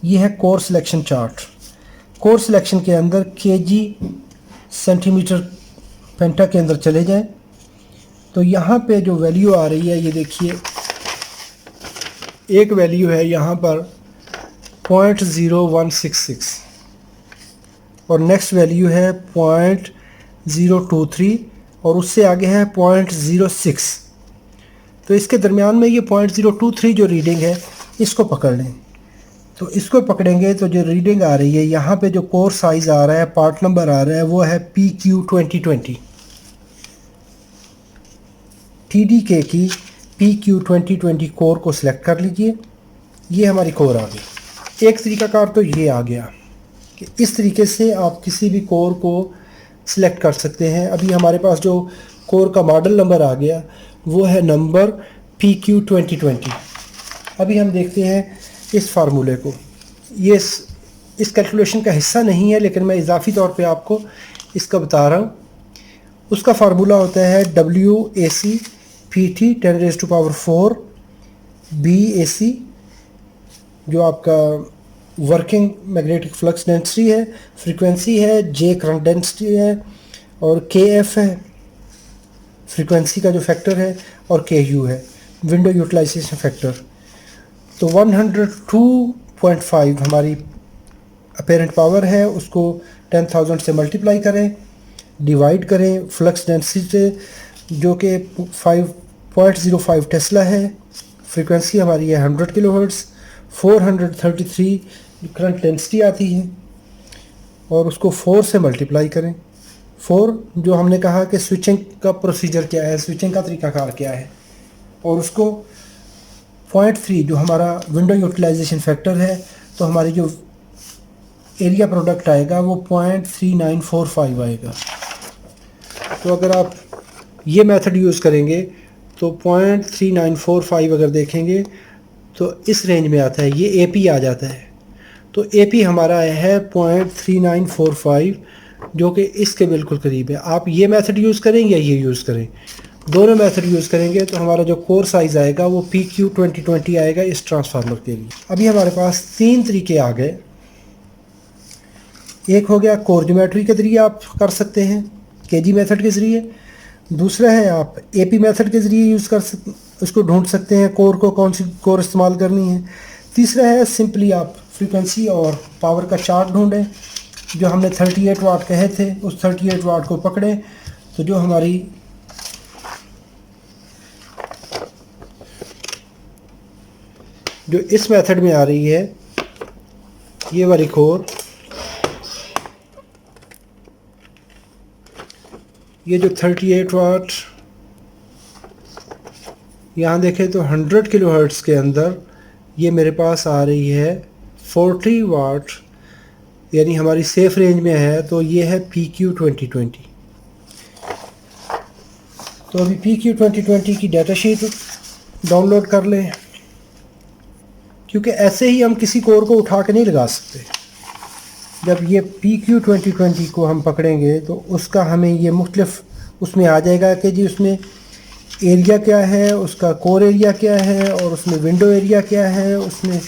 ये है core selection chart. Core selection के अंदर केजी सेंटीमीटर पेंटा के अंदर चले जाएं तो यहाँ पे जो वैल्यू आ रही है ये देखिए, एक वैल्यू है यहाँ पर 0.0166 और नेक्स्ट वैल्यू है 0.023 और उससे आगे है 0.06। तो इसके दरमियान में ये 0.023 जो रीडिंग है इसको पकड़ लें। तो इसको पकड़ेंगे तो जो रीडिंग आ रही है यहाँ पे जो कोर साइज़ आ रहा है, पार्ट नंबर आ रहा है, वो है PQ 2020। TDK की PQ 2020 कोर को सिलेक्ट कर लीजिए। ये हमारी कोर आ गई। एक तरीकाकार तो ये आ गया कि इस तरीके से आप किसी भी कोर को सिलेक्ट कर सकते हैं। अभी हमारे पास जो कोर का मॉडल नंबर आ गया वो है नंबर PQ 2020। अभी हम देखते हैं इस फार्मूले को। ये इस कैलकुलेशन का हिस्सा नहीं है लेकिन मैं इजाफी तौर पे आपको इसका बता रहा हूँ। उसका फार्मूला होता है WAC PT 10⁴ BAC जो आपका वर्किंग मैग्नेटिक फ्लक्स डेंसिटी है, फ्रीक्वेंसी है, J करंट डेंसिटी है और KF है फ्रीक्वेंसी का जो फैक्टर है और KU है विंडो यूटिलाइजेशन फैक्टर। तो 102.5 हमारी अपेरेंट पावर है, उसको 10,000 से मल्टीप्लाई करें, डिवाइड करें फ्लक्स डेंसिटी से जो कि 5.05 टेस्ला है। फ्रीक्वेंसी हमारी है 100 किलोहर्ट्ज़। 433 करंट डेंसिटी आती है और उसको 4 से मल्टीप्लाई करें। 4 जो हमने कहा कि स्विचिंग का प्रोसीजर क्या है, स्विचिंग का तरीकाकार क्या है, और उसको 0.3 जो हमारा विंडो यूटिलाइजेशन फैक्टर है, तो हमारी जो एरिया प्रोडक्ट आएगा वो 0.3945 आएगा। तो अगर आप ये मेथड यूज़ करेंगे तो 0.3945 अगर देखेंगे तो इस रेंज में आता है, ये AP आ जाता है। तो AP हमारा आया है 0.3945 जो कि इसके बिल्कुल करीब है। आप ये मेथड यूज़ करें या ये यूज़ करें, दोनों मेथड यूज़ करेंगे तो हमारा जो कोर साइज़ आएगा वो PQ2020 आएगा इस ट्रांसफार्मर के लिए। अभी हमारे पास 3 तरीके आ गए। एक हो गया कोर ज्योमेट्री के ज़रिए आप कर सकते हैं, केजी मेथड के ज़रिए। दूसरा है आप AP मेथड के ज़रिए उसको ढूंढ सकते हैं कोर को, कौन सी कोर इस्तेमाल करनी है। तीसरा है सिंपली आप फ्रीक्वेंसी और पावर का चार्ट ढूंढें। जो हमने 38 वाट कहे थे उस 38 वाट को पकड़ें तो जो हमारी जो इस मेथड में आ रही है ये वाली कोर, ये जो 38 वाट यहाँ देखें तो 100 किलोहर्ट्ज़ के अंदर ये मेरे पास आ रही है 40 वाट, यानी हमारी सेफ रेंज में है। तो ये है PQ2020। तो अभी PQ2020 की डाटा शीट डाउनलोड कर लें, क्योंकि ऐसे ही हम किसी कोर को उठा के नहीं लगा सकते। जब ये PQ2020 को हम पकड़ेंगे तो उसका हमें ये मुख्तलिफ उसमें आ जाएगा कि जी उसमें एरिया क्या है, उसका कोर एरिया क्या है और उसमें विंडो एरिया क्या है, उसमें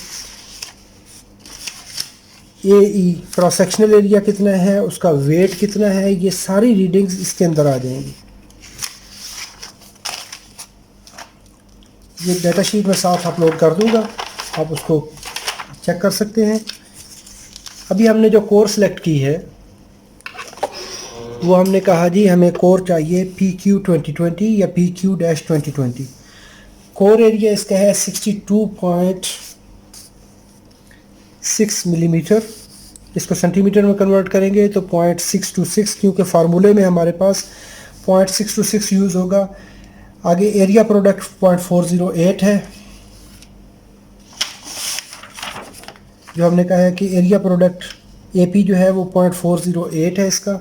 AE क्रॉस सेक्शनल एरिया कितना है, उसका वेट कितना है, ये सारी रीडिंग्स इसके अंदर आ जाएंगी। ये डाटा शीट में साथ अपलोड कर दूंगा, आप उसको चेक कर सकते हैं। अभी हमने जो कोर सेलेक्ट की है वो हमने कहा जी हमें कोर चाहिए PQ2020 या PQ-2020। कोर एरिया इसका है 62.6 मिलीमीटर। इसको सेंटीमीटर में कन्वर्ट करेंगे तो 0.626, क्योंकि फार्मूले में हमारे पास 0.626 यूज़ होगा। आगे एरिया प्रोडक्ट 0.408 है, जो हमने कहा है कि एरिया प्रोडक्ट AP जो है वो 0.408 है इसका।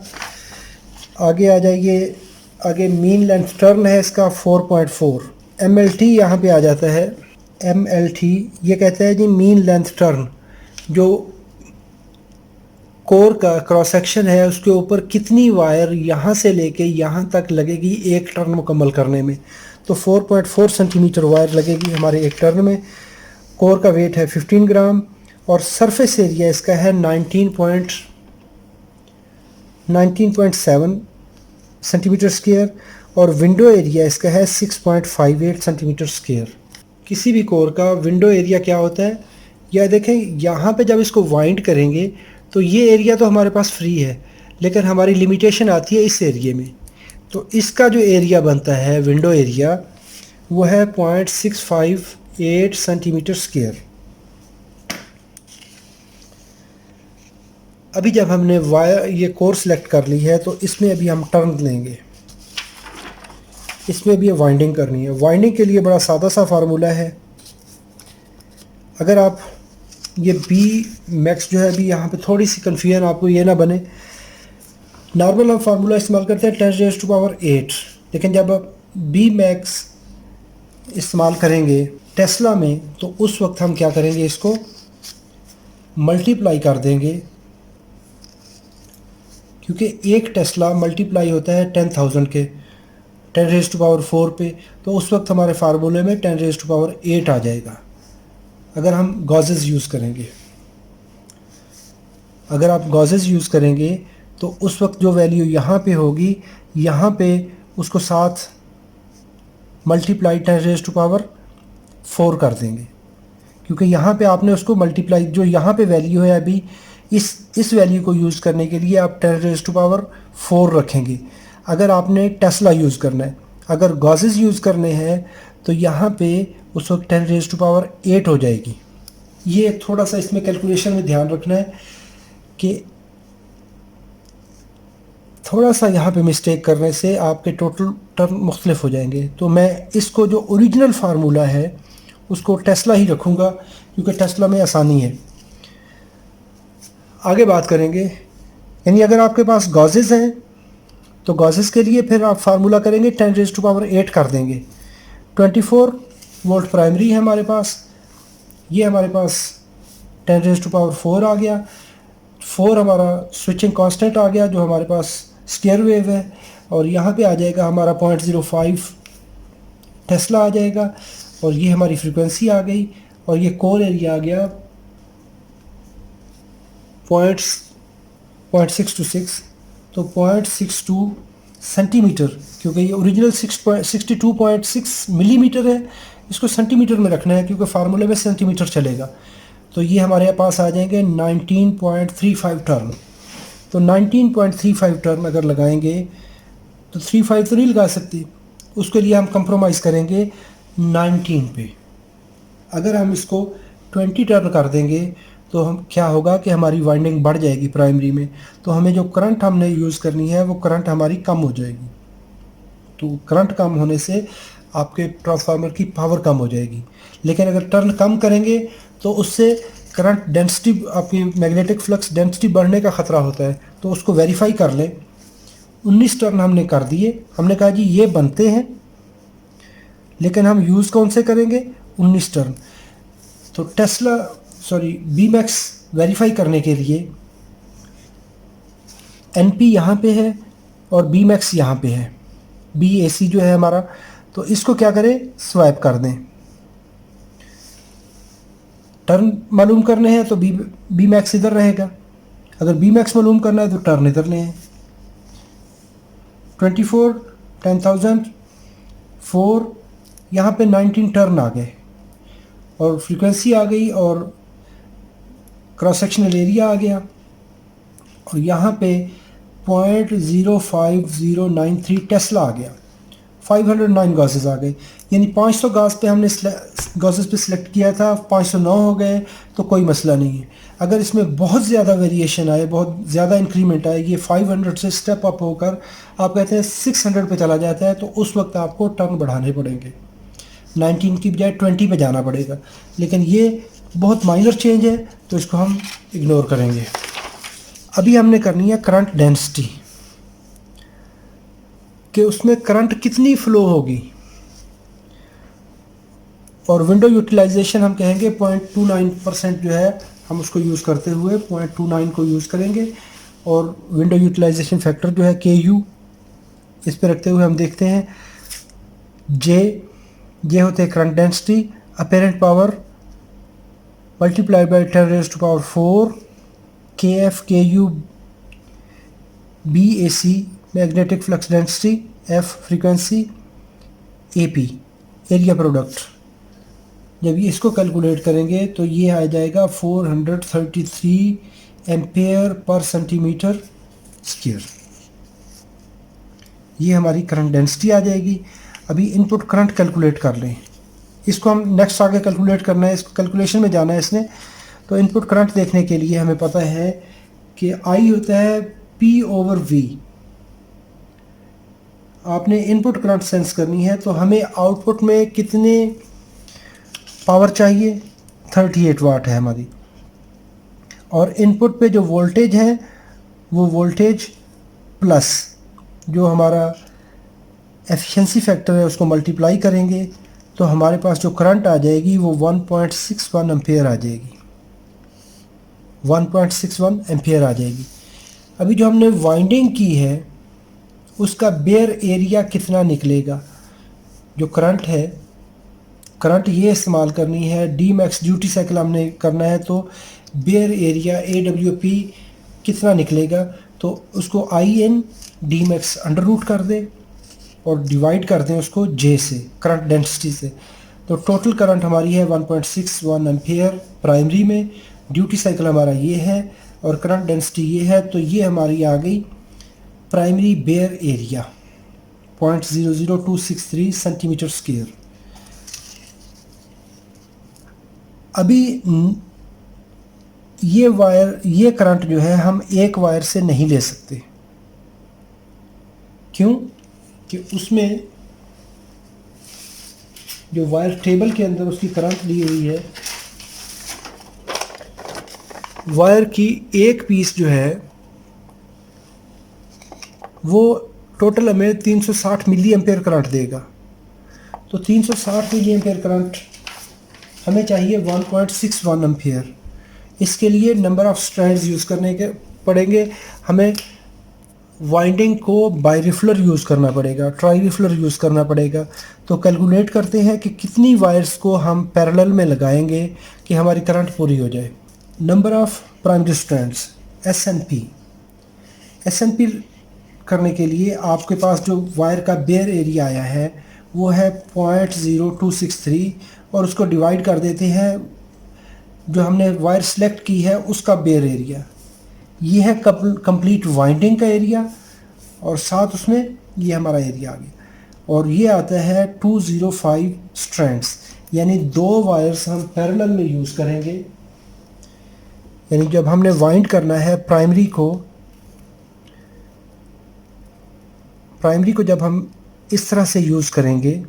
आगे आ जाइए, आगे मीन लेंथ टर्न है इसका 4.4। MLT यहाँ पे आ जाता है। MLT ये कहता है जी मीन लेंथ टर्न, जो कोर का क्रॉस सेक्शन है उसके ऊपर कितनी वायर यहाँ से लेके यहाँ तक लगेगी एक टर्न मुकम्मल करने में। तो 4.4 सेंटीमीटर वायर लगेगी हमारे एक टर्न में। कोर का वेट है 15 ग्राम और सरफेस एरिया इसका है 19.7 सेंटीमीटर स्क्वायर और विंडो एरिया इसका है 6.58 सेंटीमीटर स्क्वायर। किसी भी कोर का विंडो एरिया क्या होता है, यह देखें यहाँ पे जब इसको वाइंड करेंगे तो ये एरिया तो हमारे पास फ्री है, लेकिन हमारी लिमिटेशन आती है इस एरिया में। तो इसका जो एरिया बनता है विंडो एरिया वो है 0.658 सेंटीमीटर स्क्वायर। अभी जब हमने वायर ये कोर सेलेक्ट कर ली है तो इसमें अभी हम टर्न लेंगे, इसमें भी वाइंडिंग करनी है। वाइंडिंग के लिए बड़ा सादा सा फार्मूला है। अगर आप ये B max जो है अभी यहाँ पे थोड़ी सी कन्फ्यूजन आपको ये ना बने, नॉर्मल हम फार्मूला इस्तेमाल करते हैं 10⁸, लेकिन जब आप B max इस्तेमाल करेंगे टेस्ला में तो उस वक्त हम क्या करेंगे, इसको मल्टीप्लाई कर देंगे, क्योंकि एक टेस्ला मल्टीप्लाई होता है 10,000 के 10⁴ पे। तो उस वक्त हमारे फार्मूले में 10⁸ आ जाएगा अगर हम गॉजेस यूज़ करेंगे। अगर आप गॉजेस यूज़ करेंगे तो उस वक्त जो वैल्यू यहाँ पे होगी, यहाँ पे उसको साथ मल्टीप्लाई 10⁴ कर देंगे, क्योंकि यहाँ पे आपने उसको मल्टीप्लाई, जो यहाँ पे वैल्यू है अभी इस वैल्यू को यूज़ करने के लिए आप 10⁴ रखेंगे अगर आपने टेस्ला यूज़ करना है। अगर गॉजेस यूज़ करने हैं तो यहाँ पे उस वक्त 10⁸ हो जाएगी। ये थोड़ा सा इसमें कैलकुलेशन में ध्यान रखना है कि थोड़ा सा यहाँ पे मिस्टेक करने से आपके टोटल टर्म मुख्तलिफ हो जाएंगे। तो मैं इसको जो ओरिजिनल फार्मूला है उसको टेस्ला ही रखूँगा, क्योंकि टेस्ला में आसानी है। आगे बात करेंगे, यानी अगर आपके पास गॉजेस हैं तो गॉजेस के लिए फिर आप फार्मूला करेंगे 10⁸ कर देंगे। 24 वोल्ट प्राइमरी है हमारे पास, ये हमारे पास 10⁴ आ गया। 4 हमारा स्विचिंग कांस्टेंट आ गया जो हमारे पास स्क्वायर वेव है, और यहाँ पे आ जाएगा हमारा 0.05 टेस्ला आ जाएगा, और ये हमारी फ्रीक्वेंसी आ गई, और ये कोर एरिया आ गया 0.626, तो 0.62 सेंटीमीटर, क्योंकि ये ओरिजिनल 62.6 मिलीमीटर है, इसको सेंटीमीटर में रखना है क्योंकि फार्मूले में सेंटीमीटर चलेगा। तो ये हमारे पास आ जाएंगे 19.35 टर्न। तो 19.35 टर्न अगर लगाएंगे तो 35 तो नहीं लगा सकते, उसके लिए हम कंप्रोमाइज़ करेंगे 19 पे। अगर हम इसको 20 टर्न कर देंगे तो हम क्या होगा कि हमारी वाइंडिंग बढ़ जाएगी प्राइमरी में, तो हमें जो करंट हमने यूज़ करनी है वो करंट हमारी कम हो जाएगी। तो करंट कम होने से आपके ट्रांसफार्मर की पावर कम हो जाएगी। लेकिन अगर टर्न कम करेंगे तो उससे करंट डेंसिटी, आपकी मैग्नेटिक फ्लक्स डेंसिटी बढ़ने का ख़तरा होता है। तो उसको वेरीफाई कर लें। 19 टर्न हमने कर दिए, हमने कहा जी ये बनते हैं, लेकिन हम यूज़ कौन से करेंगे? 19 टर्न। तो बी मैक्स वेरीफाई करने के लिए एन पी यहाँ पे है और बी मैक्स यहाँ पे है, बी ए सी जो है हमारा, तो इसको क्या करें? स्वैप कर दें। टर्न मालूम करने हैं तो बी मैक्स इधर रहेगा, अगर बी मैक्स मालूम करना है तो टर्न इधर ले हैं। 24 10,000 4, यहाँ पे 19 टर्न आ गए और फ्रीक्वेंसी आ गई और क्रॉस सेक्शनल एरिया आ गया, और यहाँ पे 0.05093 टेस्ला आ गया। 509 गासेस आ गए, यानी 500 गास पे हमने गासेस पे सिलेक्ट किया था, 509 हो गए तो कोई मसला नहीं है। अगर इसमें बहुत ज़्यादा वेरिएशन आए, बहुत ज़्यादा इंक्रीमेंट आए, ये 500 से स्टेप अप होकर आप कहते हैं 600 पे चला जाता है, तो उस वक्त आपको टर्न बढ़ाने पड़ेंगे, 19 की बजाय 20 पे जाना पड़ेगा। लेकिन ये बहुत माइनर चेंज है तो इसको हम इग्नोर करेंगे। अभी हमने करनी है करंट डेंसिटी, कि उसमें करंट कितनी फ्लो होगी, और विंडो यूटिलाइजेशन हम कहेंगे 0.29% जो है हम उसको यूज़ करते हुए 0.29 को यूज़ करेंगे, और विंडो यूटिलाइजेशन फैक्टर जो है KU, इस पे रखते हुए हम देखते हैं जे होते हैं current density, apparent power multiplied by 10⁴, KU BAC magnetic flux density, F frequency, AP area product. जब ये इसको कैलकुलेट करेंगे तो ये आ जाएगा 433 एम्पेयर पर सेंटीमीटर स्क्वायर। ये हमारी करंट डेंसिटी आ जाएगी। अभी इनपुट करंट कैलकुलेट कर लें, इसको हम नेक्स्ट आगे कैलकुलेट करना है, इसको कैलकुलेशन में जाना है इसने। तो इनपुट करंट देखने के लिए हमें पता है कि I होता है P/V। आपने इनपुट करंट सेंस करनी है तो हमें आउटपुट में कितने पावर चाहिए? 38 वाट है हमारी, और इनपुट पे जो वोल्टेज है वो वोल्टेज प्लस जो हमारा एफिशिएंसी फैक्टर है उसको मल्टीप्लाई करेंगे तो हमारे पास जो करंट आ जाएगी वो 1.61 एम्पेयर आ जाएगी, 1.61 एम्पेयर आ जाएगी। अभी जो हमने वाइंडिंग की है उसका बेयर एरिया कितना निकलेगा? जो करंट है, करंट ये इस्तेमाल करनी है, डी मैक्स ड्यूटी साइकिल हमने करना है, तो बेयर एरिया AWP कितना निकलेगा? तो उसको IN D max under root कर दें और डिवाइड कर दें उसको J से, करंट डेंसिटी से। तो टोटल करंट हमारी है 1.61 एम्पेयर प्राइमरी में, ड्यूटी साइकिल हमारा ये है और करंट डेंसिटी ये है। तो ये हमारी आ गई primary bare area 0.00263 centimetre square. अभी ये करंट जो है हम एक वायर से नहीं ले सकते। क्यों? कि उसमें जो वायर टेबल के अंदर उसकी करंट दी हुई है, वायर की एक पीस जो है वो टोटल हमें 360 मिली एम्पेयर करंट देगा। तो 360 मिली एम्पेयर करंट हमें चाहिए 1.61 एम्पेयर। इसके लिए नंबर ऑफ़ स्ट्रैंड्स यूज़ करने के पड़ेंगे। हमें वाइंडिंग को बाईरिफ्लर यूज़ करना पड़ेगा, ट्राईरिफ्लर यूज़ करना पड़ेगा। तो कैलकुलेट करते हैं कि कितनी वायर्स को हम पैरेलल में लगाएंगे कि हमारी करंट पूरी हो जाए। Number of primary strands S N P करने के लिए आपके पास जो वायर का बेयर एरिया आया है वो है 0.0263 और उसको डिवाइड कर देते हैं जो हमने वायर सेलेक्ट की है उसका बेयर एरिया। ये है कंप्लीट वाइंडिंग का एरिया और साथ उसमें ये हमारा एरिया आ गया और ये आता है 205 स्ट्रैंड्स, यानी 2 वायर्स हम पैरेलल में यूज़ करेंगे। यानी जब हमने वाइंड करना है प्राइमरी को जब हम इस तरह से यूज़ करेंगे,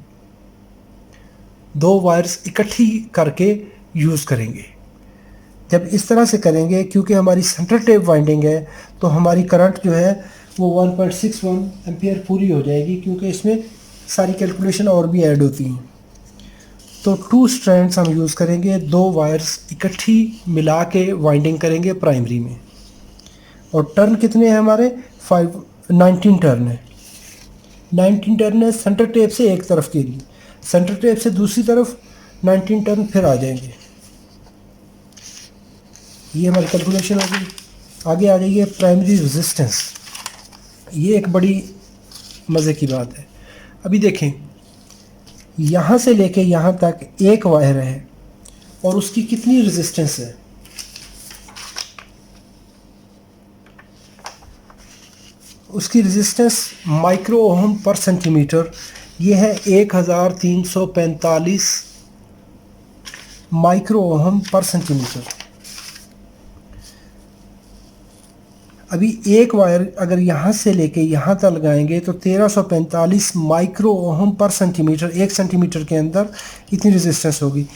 2 वायर्स इकट्ठी करके यूज़ करेंगे। जब इस तरह से करेंगे, क्योंकि हमारी सेंटर टेप वाइंडिंग है तो हमारी करंट जो है वो 1.61 एम्पियर पूरी हो जाएगी, क्योंकि इसमें सारी कैलकुलेशन और भी ऐड होती हैं। तो 2 स्ट्रैंड्स हम यूज़ करेंगे, 2 वायर्स इकट्ठी मिला के वाइंडिंग करेंगे प्राइमरी में। और टर्न कितने हैं हमारे 19 टर्न है। 19 टर्न है सेंटर टेप से एक तरफ के लिए, सेंटर टेप से दूसरी तरफ 19 टर्न फिर आ जाएंगे। ये हमारी कैलकुलेशन होगी। आगे आ जाइए प्राइमरी रेजिस्टेंस। ये एक बड़ी मज़े की बात है। अभी देखें, यहाँ से लेके यहाँ तक एक वायर है और उसकी कितनी रेजिस्टेंस है। उसकी रेजिस्टेंस माइक्रो ओहम पर सेंटीमीटर, ये है 1345 माइक्रो ओहम पर सेंटीमीटर। अभी एक वायर अगर यहाँ से लेके यहाँ तक लगाएंगे तो 1345 माइक्रो ओहम पर सेंटीमीटर, 1 सेंटीमीटर के अंदर इतनी रेजिस्टेंस होगी।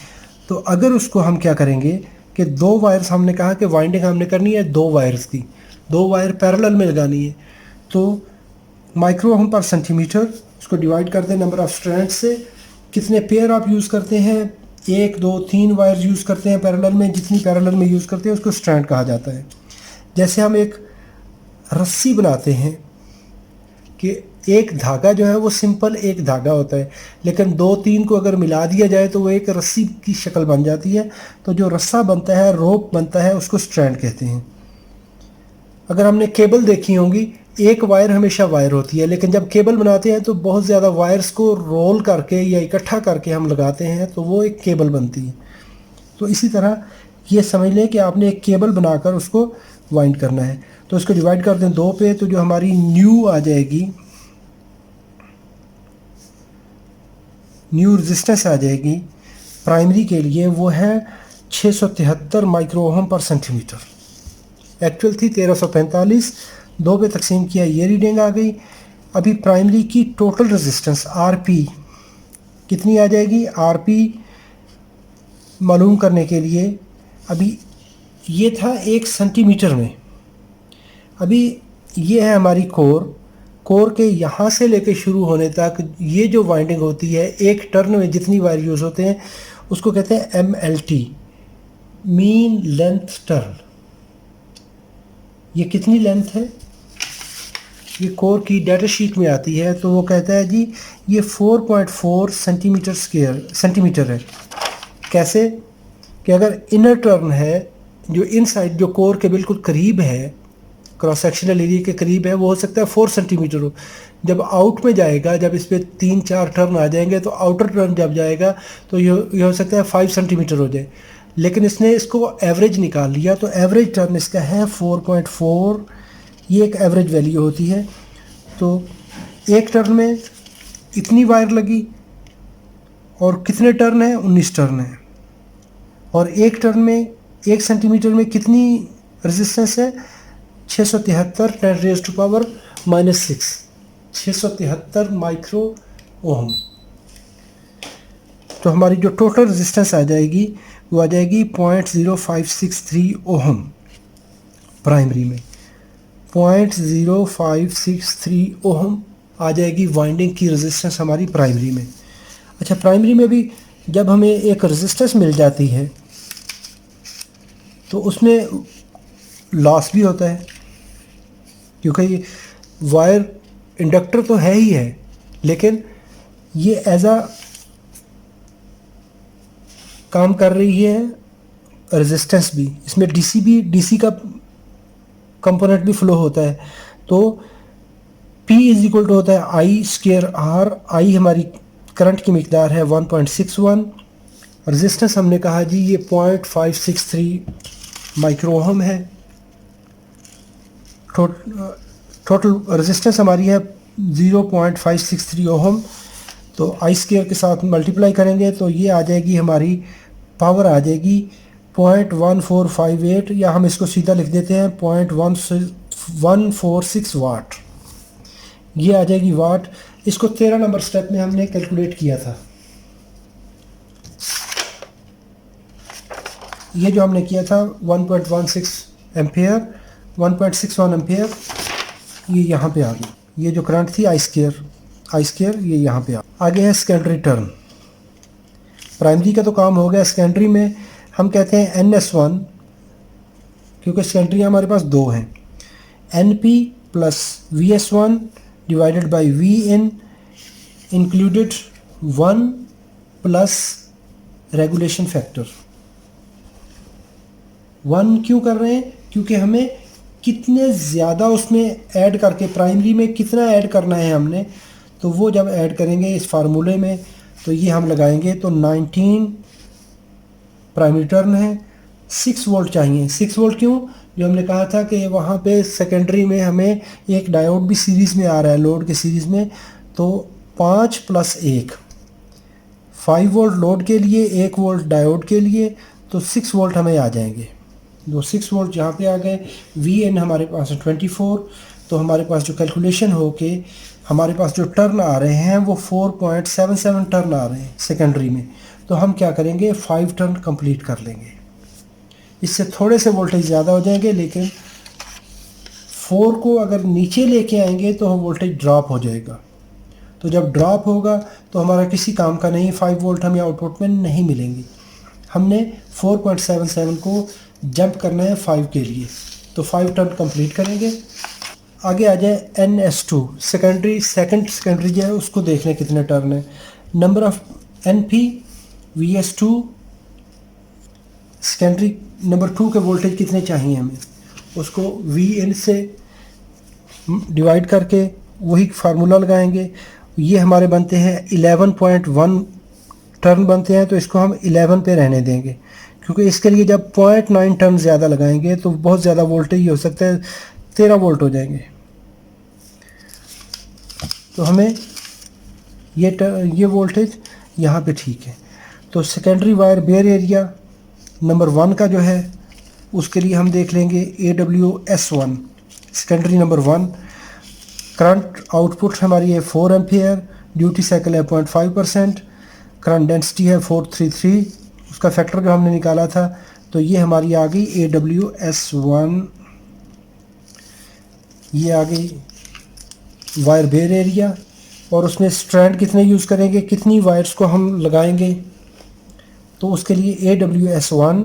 तो अगर उसको हम क्या करेंगे कि 2 वायर्स, हमने कहा कि वाइंडिंग हमने करनी है 2 वायर्स की, 2 वायर पैरेलल में लगानी है, तो माइक्रो ओहम पर सेंटीमीटर उसको डिवाइड कर दें नंबर ऑफ़ स्ट्रैंड से। कितने पेयर आप यूज़ करते हैं, 1 2 3 वायर यूज़ करते हैं पैरेलल में, जितनी पैरेलल में यूज़ करते हैं उसको स्ट्रैंड कहा जाता है। जैसे हम एक रस्सी बनाते हैं कि एक धागा जो है वो सिंपल एक धागा होता है, लेकिन 2-3 को अगर मिला दिया जाए तो वो एक रस्सी की शक्ल बन जाती है। तो जो रस्सा बनता है, रोप बनता है, उसको स्ट्रैंड कहते हैं। अगर हमने केबल देखी होंगी, एक वायर हमेशा वायर होती है, लेकिन जब केबल बनाते हैं तो बहुत ज़्यादा वायर्स को रोल करके या इकट्ठा करके हम लगाते हैं तो वो एक केबल बनती है। तो इसी तरह ये समझ लें कि आपने एक केबल बनाकर उसको वाइंड करना है। तो इसको डिवाइड कर दें 2 पे, तो जो हमारी न्यू आ जाएगी, न्यू रेजिस्टेंस आ जाएगी प्राइमरी के लिए, वो है 673 माइक्रो ओहम पर सेंटीमीटर। एक्चुअल थी 1345, 2 पे तकसीम किया, ये रीडिंग आ गई। अभी प्राइमरी की टोटल रेजिस्टेंस आरपी कितनी आ जाएगी, आरपी मालूम करने के लिए, अभी ये था 1 सेंटीमीटर में। अभी ये है हमारी कोर के यहाँ से लेके शुरू होने तक ये जो वाइंडिंग होती है, एक टर्न में जितनी वायर यूज़ होते हैं उसको कहते हैं MLT, मीन लेंथ टर्न। ये कितनी लेंथ है, ये कोर की डाटा शीट में आती है, तो वो कहता है जी ये 4.4 सेंटीमीटर है। कैसे कि अगर इनर टर्न है, जो इनसाइड जो कोर के बिल्कुल करीब है, क्रॉस सेक्शनल एरिया के करीब है, वो हो सकता है 4 सेंटीमीटर हो। जब आउट में जाएगा, जब इस पर 3-4 टर्न आ जाएंगे तो आउटर टर्न जब जाएगा तो ये हो सकता है 5 सेंटीमीटर हो जाए। लेकिन इसने इसको एवरेज निकाल लिया, तो एवरेज टर्न इसका है 4.4, ये एक एवरेज वैल्यू होती है। तो एक टर्न में इतनी वायर लगी और कितने टर्न है, 19 टर्न है। और एक टर्न में 1 सेंटीमीटर में कितनी रेजिस्टेंस है, 673 10⁻⁻⁶, 673 माइक्रो ओहम। तो हमारी जो टोटल रेजिस्टेंस आ जाएगी वो आ जाएगी 0.0563 ओहम प्राइमरी में, 0.0563 ओहम आ जाएगी वाइंडिंग की रेजिस्टेंस हमारी प्राइमरी में। अच्छा, प्राइमरी में भी जब हमें एक रेजिस्टेंस मिल जाती है तो उसमें लॉस भी होता है, क्योंकि वायर इंडक्टर तो है ही है, लेकिन ये एज अ काम कर रही है रेजिस्टेंस भी। इसमें डीसी का कंपोनेंट भी फ्लो होता है। तो P इज इक्वल टू होता है आई स्क्वेयर आर। आई हमारी करंट की मिकदार है 1.61। रेजिस्टेंस हमने कहा जी ये 0.563 माइक्रो ओहम है। टोटल रेजिस्टेंस हमारी है 0.563 ओहम। तो आई स्क्वेयर के साथ मल्टीप्लाई करेंगे तो ये आ जाएगी हमारी पावर आ जाएगी 0.1458, या हम इसको सीधा लिख देते हैं 0.146 वाट। ये आ जाएगी वाट। इसको 13 नंबर स्टेप में हमने कैलकुलेट किया था। ये जो हमने किया था 1.16 एम्पेयर, 1.61 एम्पेयर, ये यहाँ पे आ गई। ये जो करंट थी आई स्क्वेयर ये यहाँ पे आगे है सेकेंडरी टर्म। प्राइमरी का तो काम हो गया। सेकेंडरी में हम कहते हैं NS1, क्योंकि सेकेंडरी हमारे पास दो हैं। NP plus VS1 divided by Vin included 1 plus regulation factor. 1 क्यों कर रहे हैं? क्योंकि हमें कितने ज़्यादा उसमें ऐड करके, प्राइमरी में कितना ऐड करना है हमने, तो वो जब ऐड करेंगे इस फार्मूले में तो ये हम लगाएंगे तो 19 प्राइमरी टर्न है। 6 वोल्ट चाहिए। 6 वोल्ट क्यों? जो हमने कहा था कि वहाँ पे सेकेंडरी में हमें एक डायोड भी सीरीज़ में आ रहा है, लोड के सीरीज़ में। तो 5 प्लस 1 5 वोल्ट लोड के लिए, 1 वोल्ट डायोड के लिए, तो 6 वोल्ट हमें आ जाएंगे। जो 6 वोल्ट यहाँ पे आ गए। Vn हमारे पास है 24। तो हमारे पास जो कैलकुलेशन हो के हमारे पास जो टर्न आ रहे हैं वो 4.77 टर्न आ रहे हैं सेकेंडरी में। तो हम क्या करेंगे, 5 टर्न कंप्लीट कर लेंगे। इससे थोड़े से वोल्टेज ज़्यादा हो जाएंगे, लेकिन 4 को अगर नीचे लेके आएंगे तो वोल्टेज ड्रॉप हो जाएगा। तो जब ड्रॉप होगा तो हमारा किसी काम का नहीं, 5 वोल्ट हमें आउटपुट में नहीं मिलेंगे। हमने 4.77 को जंप करना है 5 के लिए। तो 5 टर्न कंप्लीट करेंगे। आगे आ जाए NS2 सेकेंड सेकेंडरी जो है उसको देख लें कितने टर्न है। Number of NP VS2 secondary number 2 के वोल्टेज कितने चाहिए हमें, उसको Vin से डिवाइड करके वही फार्मूला लगाएंगे। ये हमारे बनते हैं 11.1 टर्न बनते हैं। तो इसको हम 11 पे रहने देंगे, क्योंकि इसके लिए जब 0.9 टर्न ज़्यादा लगाएंगे तो बहुत ज़्यादा वोल्टेज हो सकता है, 13 वोल्ट हो जाएंगे। तो हमें ये वोल्टेज यहाँ पे ठीक है। तो secondary wire bare area number 1 का जो है उसके लिए हम देख लेंगे AWS1 secondary number 1। Current output हमारी है 4 एम्पियर, ड्यूटी साइकिल है 0.5%, करंट डेंसिटी है 433, उसका फैक्टर जो हमने निकाला था। तो ये हमारी आ गई AWS1। ये आ गई वायर बेयर एरिया। और उसमें स्ट्रैंड कितने यूज़ करेंगे, कितनी वायर्स को हम लगाएंगे, तो उसके लिए AWS1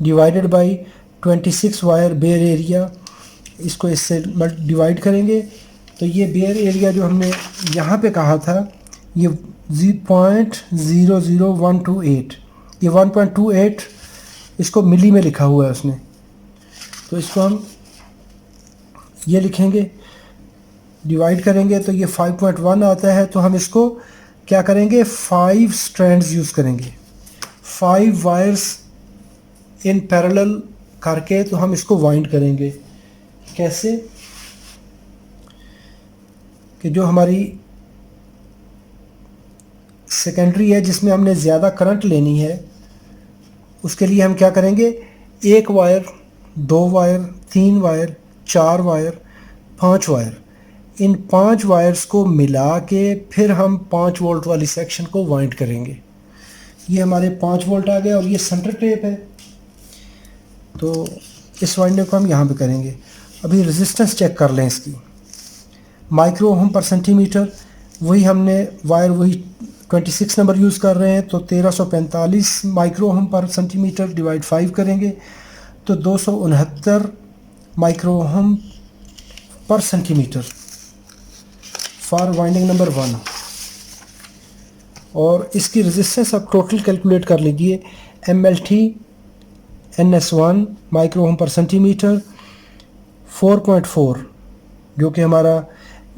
divided by 26 wire bare area, इसको इससे डिवाइड करेंगे। तो ये बेयर एरिया जो हमने यहाँ पे कहा था ये 0.00128, ये 1.28 इसको मिली में लिखा हुआ है उसने। तो इसको हम ये लिखेंगे, डिवाइड करेंगे तो ये 5.1 आता है। तो हम इसको क्या करेंगे, 5 स्ट्रैंड्स यूज़ करेंगे, 5 वायर्स इन पैरेलल करके। तो हम इसको वाइंड करेंगे कैसे, कि जो हमारी सेकेंडरी है जिसमें हमने ज़्यादा करंट लेनी है, उसके लिए हम क्या करेंगे, 1 wire, 2 wire, 3 wire, 4 wire, 5 wire, इन 5 वायर्स को मिला के फिर हम 5 वोल्ट वाली सेक्शन को वाइंड करेंगे। ये हमारे 5 वोल्ट आ गया और ये सेंटर टेप है। तो इस वाइंडिंग को हम यहाँ पे करेंगे। अभी रेजिस्टेंस चेक कर लें इसकी, माइक्रो ओम पर सेंटीमीटर। वही हमने वायर वही 26 नंबर यूज़ कर रहे हैं, तो 1345 माइक्रो ओम पर सेंटीमीटर डिवाइड 5 करेंगे तो 269 माइक्रो ओम पर सेंटीमीटर। For winding number 1। और इसकी रेजिस्टेंस आप टोटल कैलकुलेट कर लीजिए। MLT NS1 माइक्रो ओम पर सेंटीमीटर 4.4 जो कि हमारा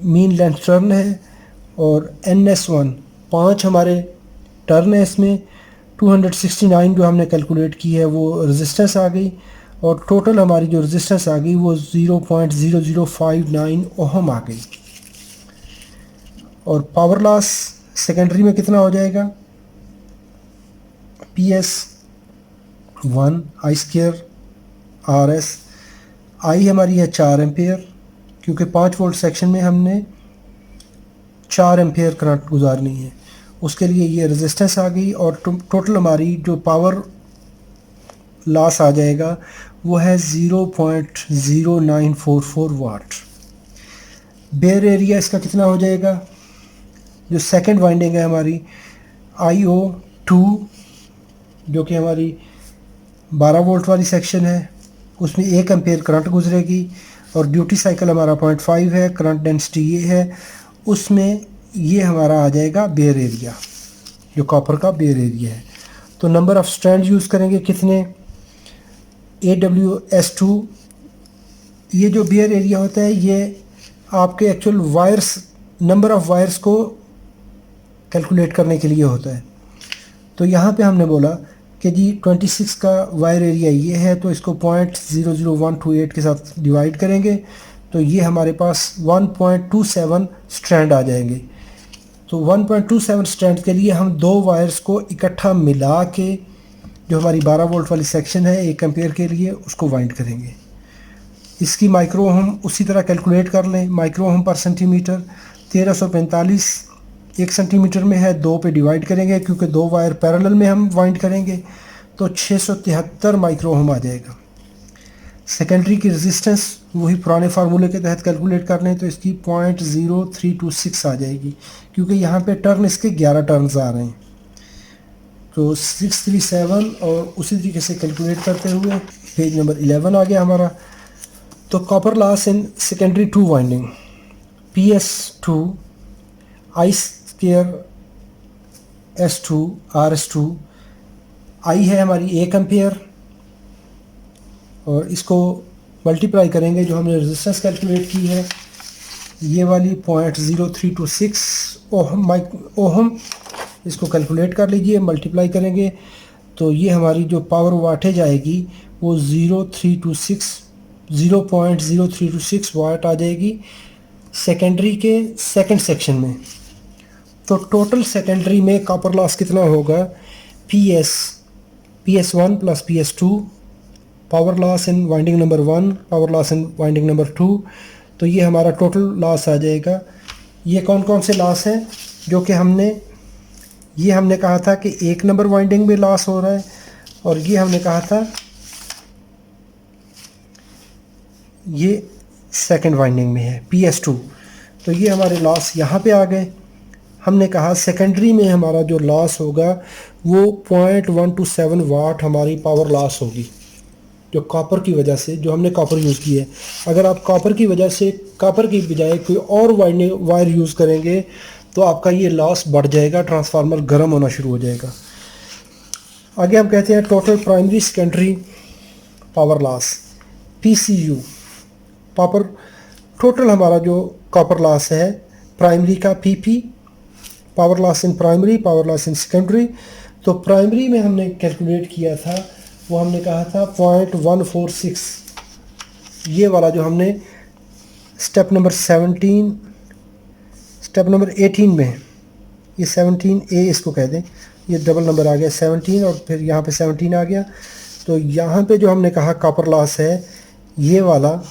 मीन लेंथ टर्न है, और NS1 5 हमारे टर्न है इसमें। 269 जो हमने कैलकुलेट की है वो रेजिस्टेंस आ गई, और टोटल हमारी जो रेजिस्टेंस आ गई वो 0.0059 ओहम आ गई। और पावर लॉस सेकेंडरी में कितना हो जाएगा? PS1 I square RS। आई हमारी है 4 एम्पियर, क्योंकि 5 वोल्ट सेक्शन में हमने 4 एम्पियर करंट गुजारनी है, उसके लिए ये रेजिस्टेंस आ गई। और टोटल हमारी जो पावर लॉस आ जाएगा वो है 0.0944 वाट। बेयर एरिया इसका कितना हो जाएगा? जो सेकंड वाइंडिंग है हमारी IO2 जो कि हमारी 12 वोल्ट वाली सेक्शन है, उसमें 1 एम्पेयर करंट गुजरेगी, और ड्यूटी साइकिल हमारा 0.5 है, करंट डेंसिटी ये है, उसमें ये हमारा आ जाएगा बेयर एरिया, जो कॉपर का बेयर एरिया है। तो नंबर ऑफ स्ट्रैंड यूज़ करेंगे कितने? AWS2। ये जो बेयर एरिया होता है ये आपके actual wires, number of wires को कैलकुलेट करने के लिए होता है। तो यहाँ पे हमने बोला कि जी 26 का वायर एरिया ये है, तो इसको 0.00128 के साथ डिवाइड करेंगे तो ये हमारे पास 1.27 स्ट्रैंड आ जाएंगे। तो 1.27 स्ट्रैंड के लिए हम 2 वायर्स को इकट्ठा मिला के, जो हमारी 12 वोल्ट वाली सेक्शन है 1 एम्पेयर के लिए, उसको वाइंड करेंगे। इसकी माइक्रो ओम उसी तरह कैलकुलेट कर लें। माइक्रो ओम पर सेंटीमीटर 1345 1 सेंटीमीटर में है, 2 पे डिवाइड करेंगे क्योंकि 2 वायर पैरेलल में हम वाइंड करेंगे, तो 673 माइक्रो ओम आ जाएगा। सेकेंडरी की रेजिस्टेंस वही पुराने फार्मूले के तहत कैलकुलेट कर लें तो इसकी 0.0326 आ जाएगी, क्योंकि यहाँ पे टर्न इसके 11 टर्न्स आ रहे हैं। तो 637, और उसी तरीके से कैलकुलेट करते हुए पेज नंबर 11 आ गया हमारा। तो copper loss in secondary 2 winding PS2 I square S2 RS2। आई है हमारी 1 एम्पियर, और इसको मल्टीप्लाई करेंगे जो हमने रेजिस्टेंस कैलकुलेट की है ये वाली 0.0326 ओहम, इसको कैलकुलेट कर लीजिए, मल्टीप्लाई करेंगे तो ये हमारी जो पावर वाटेज आएगी वो 0.0326 वाट आ जाएगी सेकेंडरी के सेकंड सेक्शन में। तो टोटल सेकेंडरी में कॉपर लॉस कितना होगा? PS1 plus PS2, power loss in winding number 1, power loss in winding number 2, तो ये हमारा टोटल लॉस आ जाएगा। ये कौन कौन से लॉस हैं जो कि हमने कहा था कि 1 नंबर वाइंडिंग में लॉस हो रहा है, और ये हमने कहा था ये सेकंड वाइंडिंग में है PS2। तो ये हमारे लॉस यहाँ पे आ गए। हमने कहा सेकेंडरी में हमारा जो लॉस होगा वो 0.127 वाट हमारी पावर लॉस होगी, जो कॉपर की वजह से, जो हमने कॉपर यूज़ की है। अगर आप कॉपर की वजह से, कॉपर की बजाय कोई और वायर यूज़ करेंगे तो आपका ये लॉस बढ़ जाएगा, ट्रांसफार्मर गर्म होना शुरू हो जाएगा। आगे हम कहते हैं total primary secondary power loss PCU। Power total हमारा जो कॉपर लॉस है प्राइमरी का PP, power loss in primary, power loss in secondary. तो प्राइमरी में हमने कैलकुलेट किया था, वो हमने कहा था 0.146, ये वाला जो हमने स्टेप नंबर 18 में, ये 17A इसको कह दें, ये डबल नंबर आ गया 17, और फिर यहाँ पे 17 आ गया। तो यहाँ पे जो हमने कहा कॉपर लॉस है ये वाला,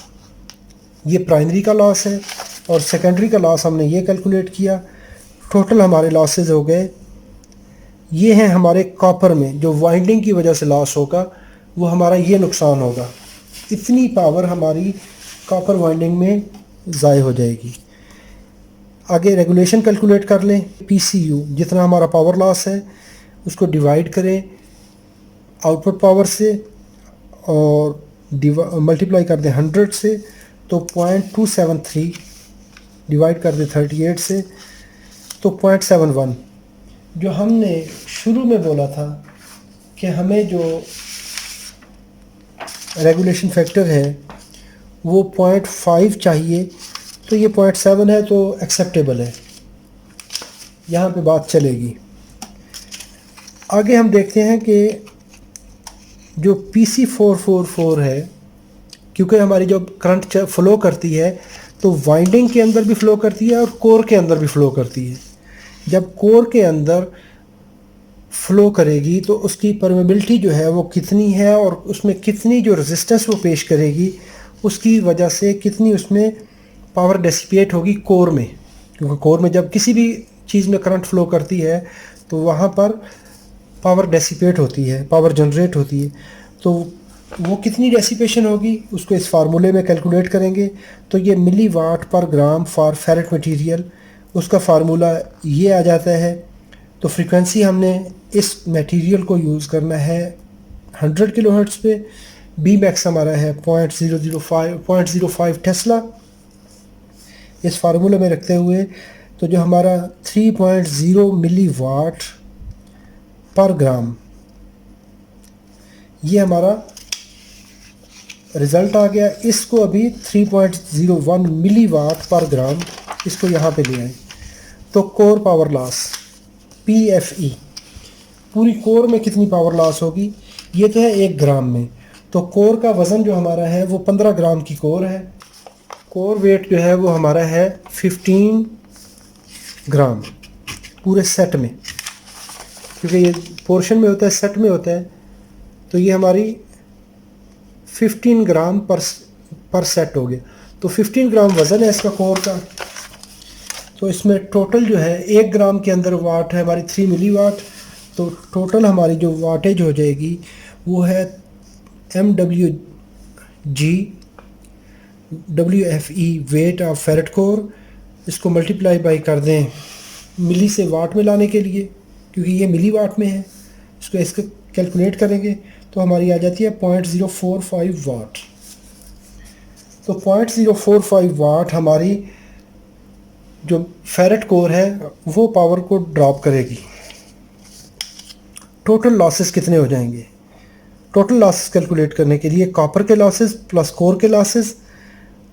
ये प्राइमरी का लॉस है, और सेकेंडरी का लॉस हमने ये कैलकुलेट किया। टोटल हमारे लॉसेज हो गए, ये हैं हमारे कॉपर में, जो वाइंडिंग की वजह से लॉस होगा वो हमारा ये नुकसान होगा, इतनी पावर हमारी कॉपर वाइंडिंग में ज़ाय हो जाएगी। आगे रेगुलेशन कैलकुलेट कर लें। PCU जितना हमारा पावर लॉस है उसको डिवाइड करें आउटपुट पावर से, और मल्टीप्लाई कर दें 100 से, तो 0.273 डिवाइड कर दे 38 से, तो 0.71 जो हमने शुरू में बोला था कि हमें जो रेगुलेशन फैक्टर है वो 0.5 चाहिए, तो ये 0.7 है तो एक्सेप्टेबल है, यहाँ पे बात चलेगी। आगे हम देखते हैं कि जो PC444 है, क्योंकि हमारी जो करंट फ़्लो करती है तो वाइंडिंग के अंदर भी फ़्लो करती है और कोर के अंदर भी फ़्लो करती है। जब कोर के अंदर फ़्लो करेगी तो उसकी परमेबिलिटी जो है वो कितनी है और उसमें कितनी जो रेजिस्टेंस वो पेश करेगी, उसकी वजह से कितनी उसमें पावर डिसिपेट होगी कोर में। क्योंकि कोर में जब किसी भी चीज़ में करंट फ़्लो करती है तो वहाँ पर पावर डिसिपेट होती है, पावर जनरेट होती है। तो वो कितनी डेसिपेशन होगी उसको इस फार्मूले में कैलकुलेट करेंगे। तो ये मिली वाट पर ग्राम फॉर फेरेट मटेरियल, उसका फार्मूला ये आ जाता है। तो फ्रीक्वेंसी हमने इस मटेरियल को यूज़ करना है 100 किलोहर्ट्ज़ पे। बी मैक्स हमारा है 0.005 टेस्ला। इस फार्मूले में रखते हुए तो जो हमारा 3.0 मिली वाट पर ग्राम, ये हमारा रिज़ल्ट आ गया। इसको अभी 3.01 मिली वाट पर ग्राम, इसको यहाँ पे ले आए। तो कोर पावर लॉस PFE, पूरी कोर में कितनी पावर लॉस होगी, ये तो है 1 ग्राम में। तो कोर का वज़न जो हमारा है वो 15 ग्राम की कोर है। कोर वेट जो है वो हमारा है 15 ग्राम पूरे सेट में, क्योंकि ये पोर्शन में होता है, सेट में होता है। तो ये हमारी 15 ग्राम पर सेट हो गया। तो 15 ग्राम वज़न है इसका कोर का। तो इसमें टोटल जो है 1 ग्राम के अंदर वाट है हमारी 3 मिली वाट। तो टोटल हमारी जो वाटेज हो जाएगी वो है MWG WFE weight of ferrite core. इसको मल्टीप्लाई बाई कर दें मिली से वाट में लाने के लिए, क्योंकि ये मिली वाट में है। इसको कैलकुलेट करेंगे तो हमारी आ जाती है 0.045 वाट। तो 0.045 वाट हमारी जो फेरेट कोर है वो पावर को ड्रॉप करेगी। टोटल लॉसेस कितने हो जाएंगे? टोटल लॉसेस कैलकुलेट करने के लिए कॉपर के लॉसेस प्लस कोर के लॉसेस।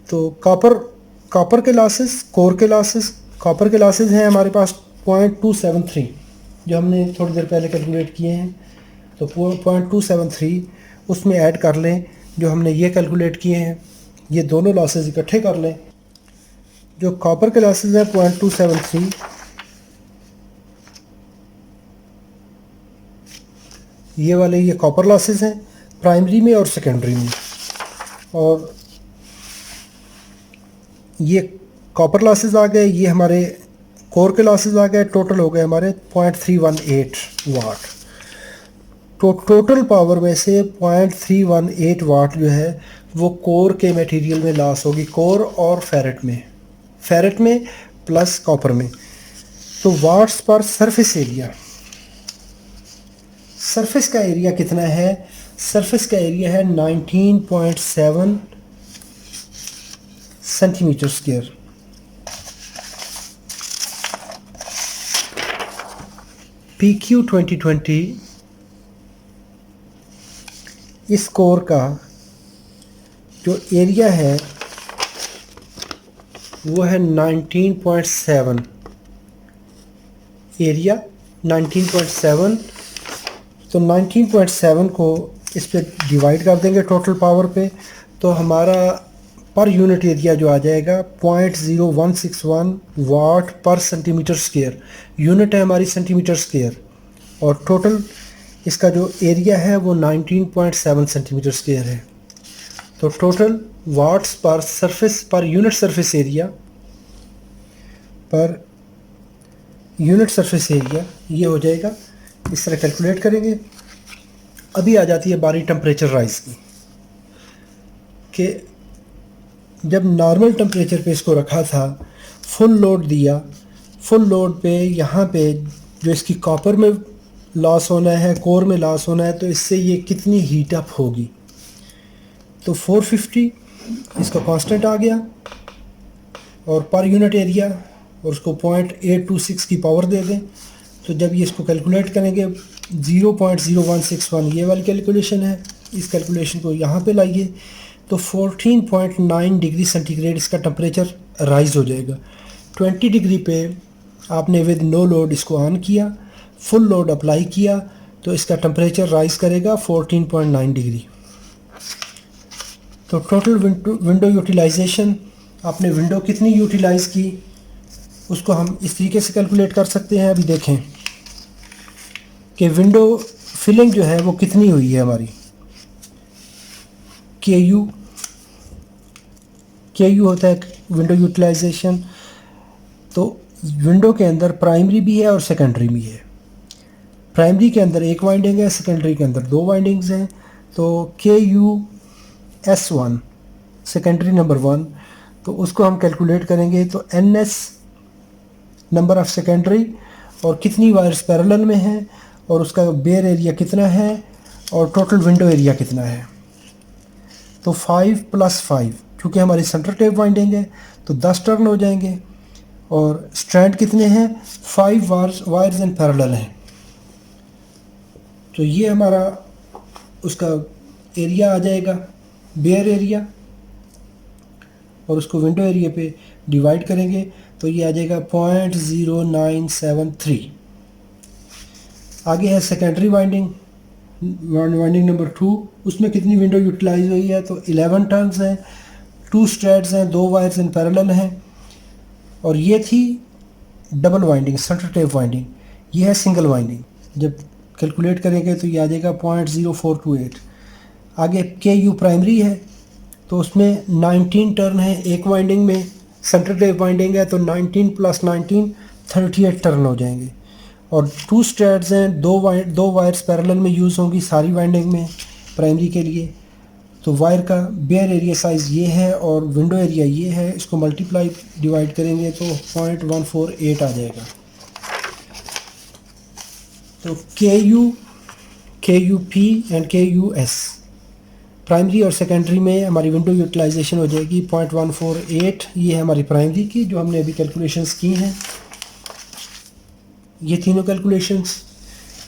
तो कॉपर के लॉसेस, कोर के लॉसेस। कॉपर के लॉसेस हैं हमारे पास 0.273 जो हमने थोड़ी देर पहले कैलकुलेट किए हैं। तो 0.273 उसमें ऐड कर लें जो हमने ये कैलकुलेट किए हैं। ये दोनों लॉसेस इकट्ठे कर लें। जो कॉपर के लॉसेस है 0.273, ये वाले ये कॉपर लॉसेस हैं प्राइमरी में और सेकेंडरी में। और ये कॉपर लॉसेस आ गए, ये हमारे कोर के लॉसेस आ गए। टोटल हो गए हमारे 0.318 वाट। तो टोटल पावर में से 0.318 वाट जो है वो कोर के मटेरियल में लॉस होगी, कोर और फेरेट में प्लस कॉपर में। तो वाट्स पर सरफेस एरिया, सरफेस का एरिया कितना है? सरफेस का एरिया है 19.7 सेंटीमीटर स्क्वायर। PQ 2020 इस कोर का जो एरिया है वो है 19.7, एरिया 19.7। तो 19.7 को इस पे डिवाइड कर देंगे टोटल पावर पे, तो हमारा पर यूनिट एरिया जो आ जाएगा 0.0161 वाट पर सेंटीमीटर स्क्वायर। यूनिट है हमारी सेंटीमीटर स्क्वायर और टोटल इसका जो एरिया है वो 19.7 सेंटीमीटर स्क्वायर है। तो टोटल वाट्स पर surface per unit surface area ये हो जाएगा। इस तरह कैलकुलेट करेंगे। अभी आ जाती है बारी टेम्परेचर राइज की, कि जब नॉर्मल टेम्परेचर पे इसको रखा था, फुल लोड दिया, फुल लोड पे यहाँ पे जो इसकी कॉपर में लॉस होना है, कोर में लॉस होना है, तो इससे ये कितनी हीट अप होगी? तो 450 इसका कांस्टेंट आ गया। और पर यूनिट एरिया और उसको 0.826 की पावर दे दें। तो जब ये इसको कैलकुलेट करेंगे 0.0161 ये वाली कैलकुलेशन है। इस कैलकुलेशन को यहाँ पे लाइए तो 14.9 डिग्री सेंटीग्रेड इसका टेम्परेचर राइज़ हो जाएगा। 20 डिग्री पे आपने विद नो लोड इसको ऑन किया, फुल लोड अप्लाई किया तो इसका टेम्परेचर राइज़ करेगा 14.9 डिग्री। तो टोटल विंडो यूटिलाइजेशन, आपने विंडो कितनी यूटिलाइज़ की उसको हम इस तरीके से कैलकुलेट कर सकते हैं। अभी देखें कि विंडो फिलिंग जो है वो कितनी हुई है हमारी। के यू होता है विंडो यूटिलाइजेशन। तो विंडो के अंदर प्राइमरी भी है और सेकेंडरी भी है। प्राइमरी के अंदर एक वाइंडिंग है, सेकेंडरी के अंदर दो वाइंडिंग्स हैं। तो KUS1 सेकेंडरी नंबर 1, तो उसको हम कैलकुलेट करेंगे तो NS नंबर ऑफ़ सेकेंडरी और कितनी वायर्स पैरेलल में हैं और उसका बेयर एरिया कितना है और टोटल विंडो एरिया कितना है। तो 5 + 5 क्योंकि हमारी सेंटर टेप वाइंडिंग है तो 10 टर्न हो जाएंगे और स्ट्रैंड कितने हैं 5 वायर्स इन पैरेलल हैं। तो ये हमारा उसका एरिया आ जाएगा बेयर एरिया और उसको विंडो एरिया पे डिवाइड करेंगे तो ये आ जाएगा 0.0973। आगे है सेकेंडरी वाइंडिंग नंबर 2, उसमें कितनी विंडो यूटिलाइज हुई है तो 11 टर्न्स हैं, 2 स्ट्रैड्स हैं, 2 वायर्स इन पैरेलल हैं। और ये थी double winding centre tap winding, ये है सिंगल वाइंडिंग। जब कैलकुलेट करेंगे तो ये आ जाएगा 0.0428। आगे KU प्राइमरी है तो उसमें 19 टर्न है एक वाइंडिंग में, सेंटर टेप वाइंडिंग है तो 19 + 19 38 टर्न हो जाएंगे। और 2 स्ट्रैड्स हैं, दो वायर्स पैरेलल में यूज़ होंगी सारी वाइंडिंग में प्राइमरी के लिए। तो वायर का बेयर एरिया साइज़ ये है और विंडो एरिया ये है, इसको मल्टीप्लाई डिवाइड करेंगे तो 0.148 आ जाएगा। तो KUP एंड KUS प्राइमरी और सेकेंडरी में हमारी विंडो यूटिलाइजेशन हो जाएगी 0.148। ये है हमारी प्राइमरी की जो हमने अभी कैलकुलेशंस की हैं। ये तीनों कैलकुलेशंस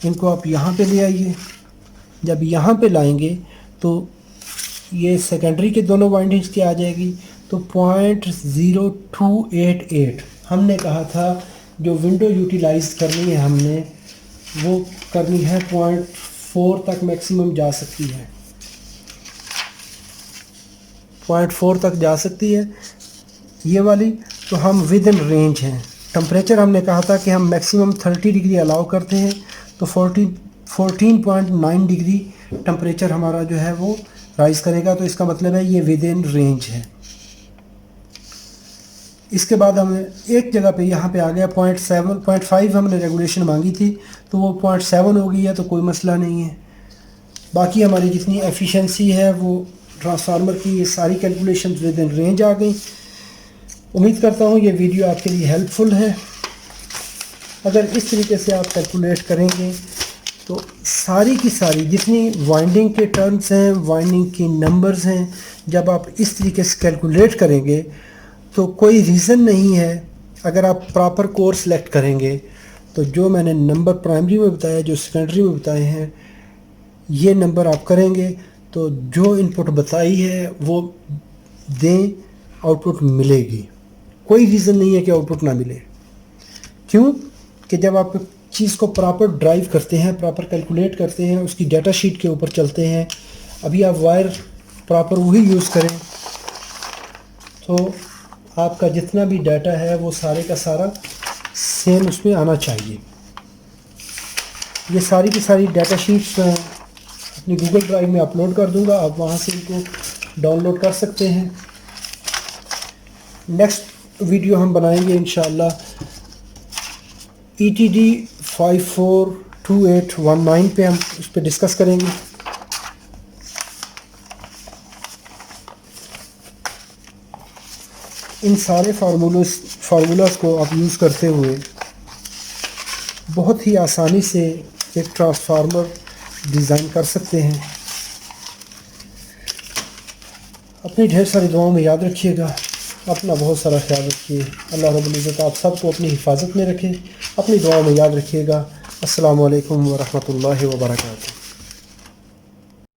इनको आप यहाँ पे ले आइए। जब यहाँ पे लाएंगे तो ये सेकेंडरी के दोनों वाइंडिंग्स की आ जाएगी तो 0.0288। हमने कहा था जो विंडो यूटिलाइज करनी है हमने वो करनी है 0.4 तक मैक्सिमम जा सकती है, 0.4 तक जा सकती है ये वाली। तो हम विद इन रेंज हैं। टेम्परेचर हमने कहा था कि हम मैक्सिमम 30 डिग्री अलाउ करते हैं तो 14.9 डिग्री टेम्परेचर हमारा जो है वो राइज़ करेगा। तो इसका मतलब है ये विद इन रेंज है। इसके बाद हमें एक जगह पे यहाँ पे आ गया 0.5 हमने रेगुलेशन मांगी थी तो वो 0.7 हो गई है तो कोई मसला नहीं है। बाकी हमारी जितनी एफिशिएंसी है वो ट्रांसफार्मर की ये सारी कैलकुलेशन विद इन रेंज आ गई। उम्मीद करता हूँ ये वीडियो आपके लिए हेल्पफुल है। अगर इस तरीके से आप कैलकुलेट करेंगे तो सारी की सारी जितनी वाइंडिंग के टर्न्स हैं, वाइंडिंग की नंबर्स हैं, जब आप इस तरीके से कैलकुलेट करेंगे तो कोई रीज़न नहीं है। अगर आप प्रॉपर कोर्स सेलेक्ट करेंगे तो जो मैंने नंबर प्राइमरी में बताया, जो सेकेंडरी में बताए हैं, ये नंबर आप करेंगे तो जो इनपुट बताई है वो दें, आउटपुट मिलेगी। कोई रीज़न नहीं है कि आउटपुट ना मिले। क्यों कि जब आप चीज़ को प्रॉपर ड्राइव करते हैं, प्रॉपर कैलकुलेट करते हैं, उसकी डाटा शीट के ऊपर चलते हैं, अभी आप वायर प्रॉपर वही यूज़ करें तो आपका जितना भी डाटा है वो सारे का सारा सेम उसमें आना चाहिए। ये सारी की सारी डाटा शीट्स मैं अपनी गूगल ड्राइव में अपलोड कर दूंगा, आप वहाँ से इनको डाउनलोड कर सकते हैं। नेक्स्ट वीडियो हम बनाएंगे इंशाअल्लाह ETD 542819 पे, हम उस पर डिस्कस करेंगे। इन सारे फार्मूलास को आप यूज़ करते हुए बहुत ही आसानी से एक ट्रांसफार्मर डिज़ाइन कर सकते हैं। अपनी ढेर सारी दुआओं में याद रखिएगा। अपना बहुत सारा ख्याल रखिए। अल्लाह रब्बुल इज़्ज़त आप सबको अपनी हिफाजत में रखे, अपनी दुआओं में याद रखिएगा। अस्सलामु अलैकुम व रहमतुल्लाहि व बरकातुहू।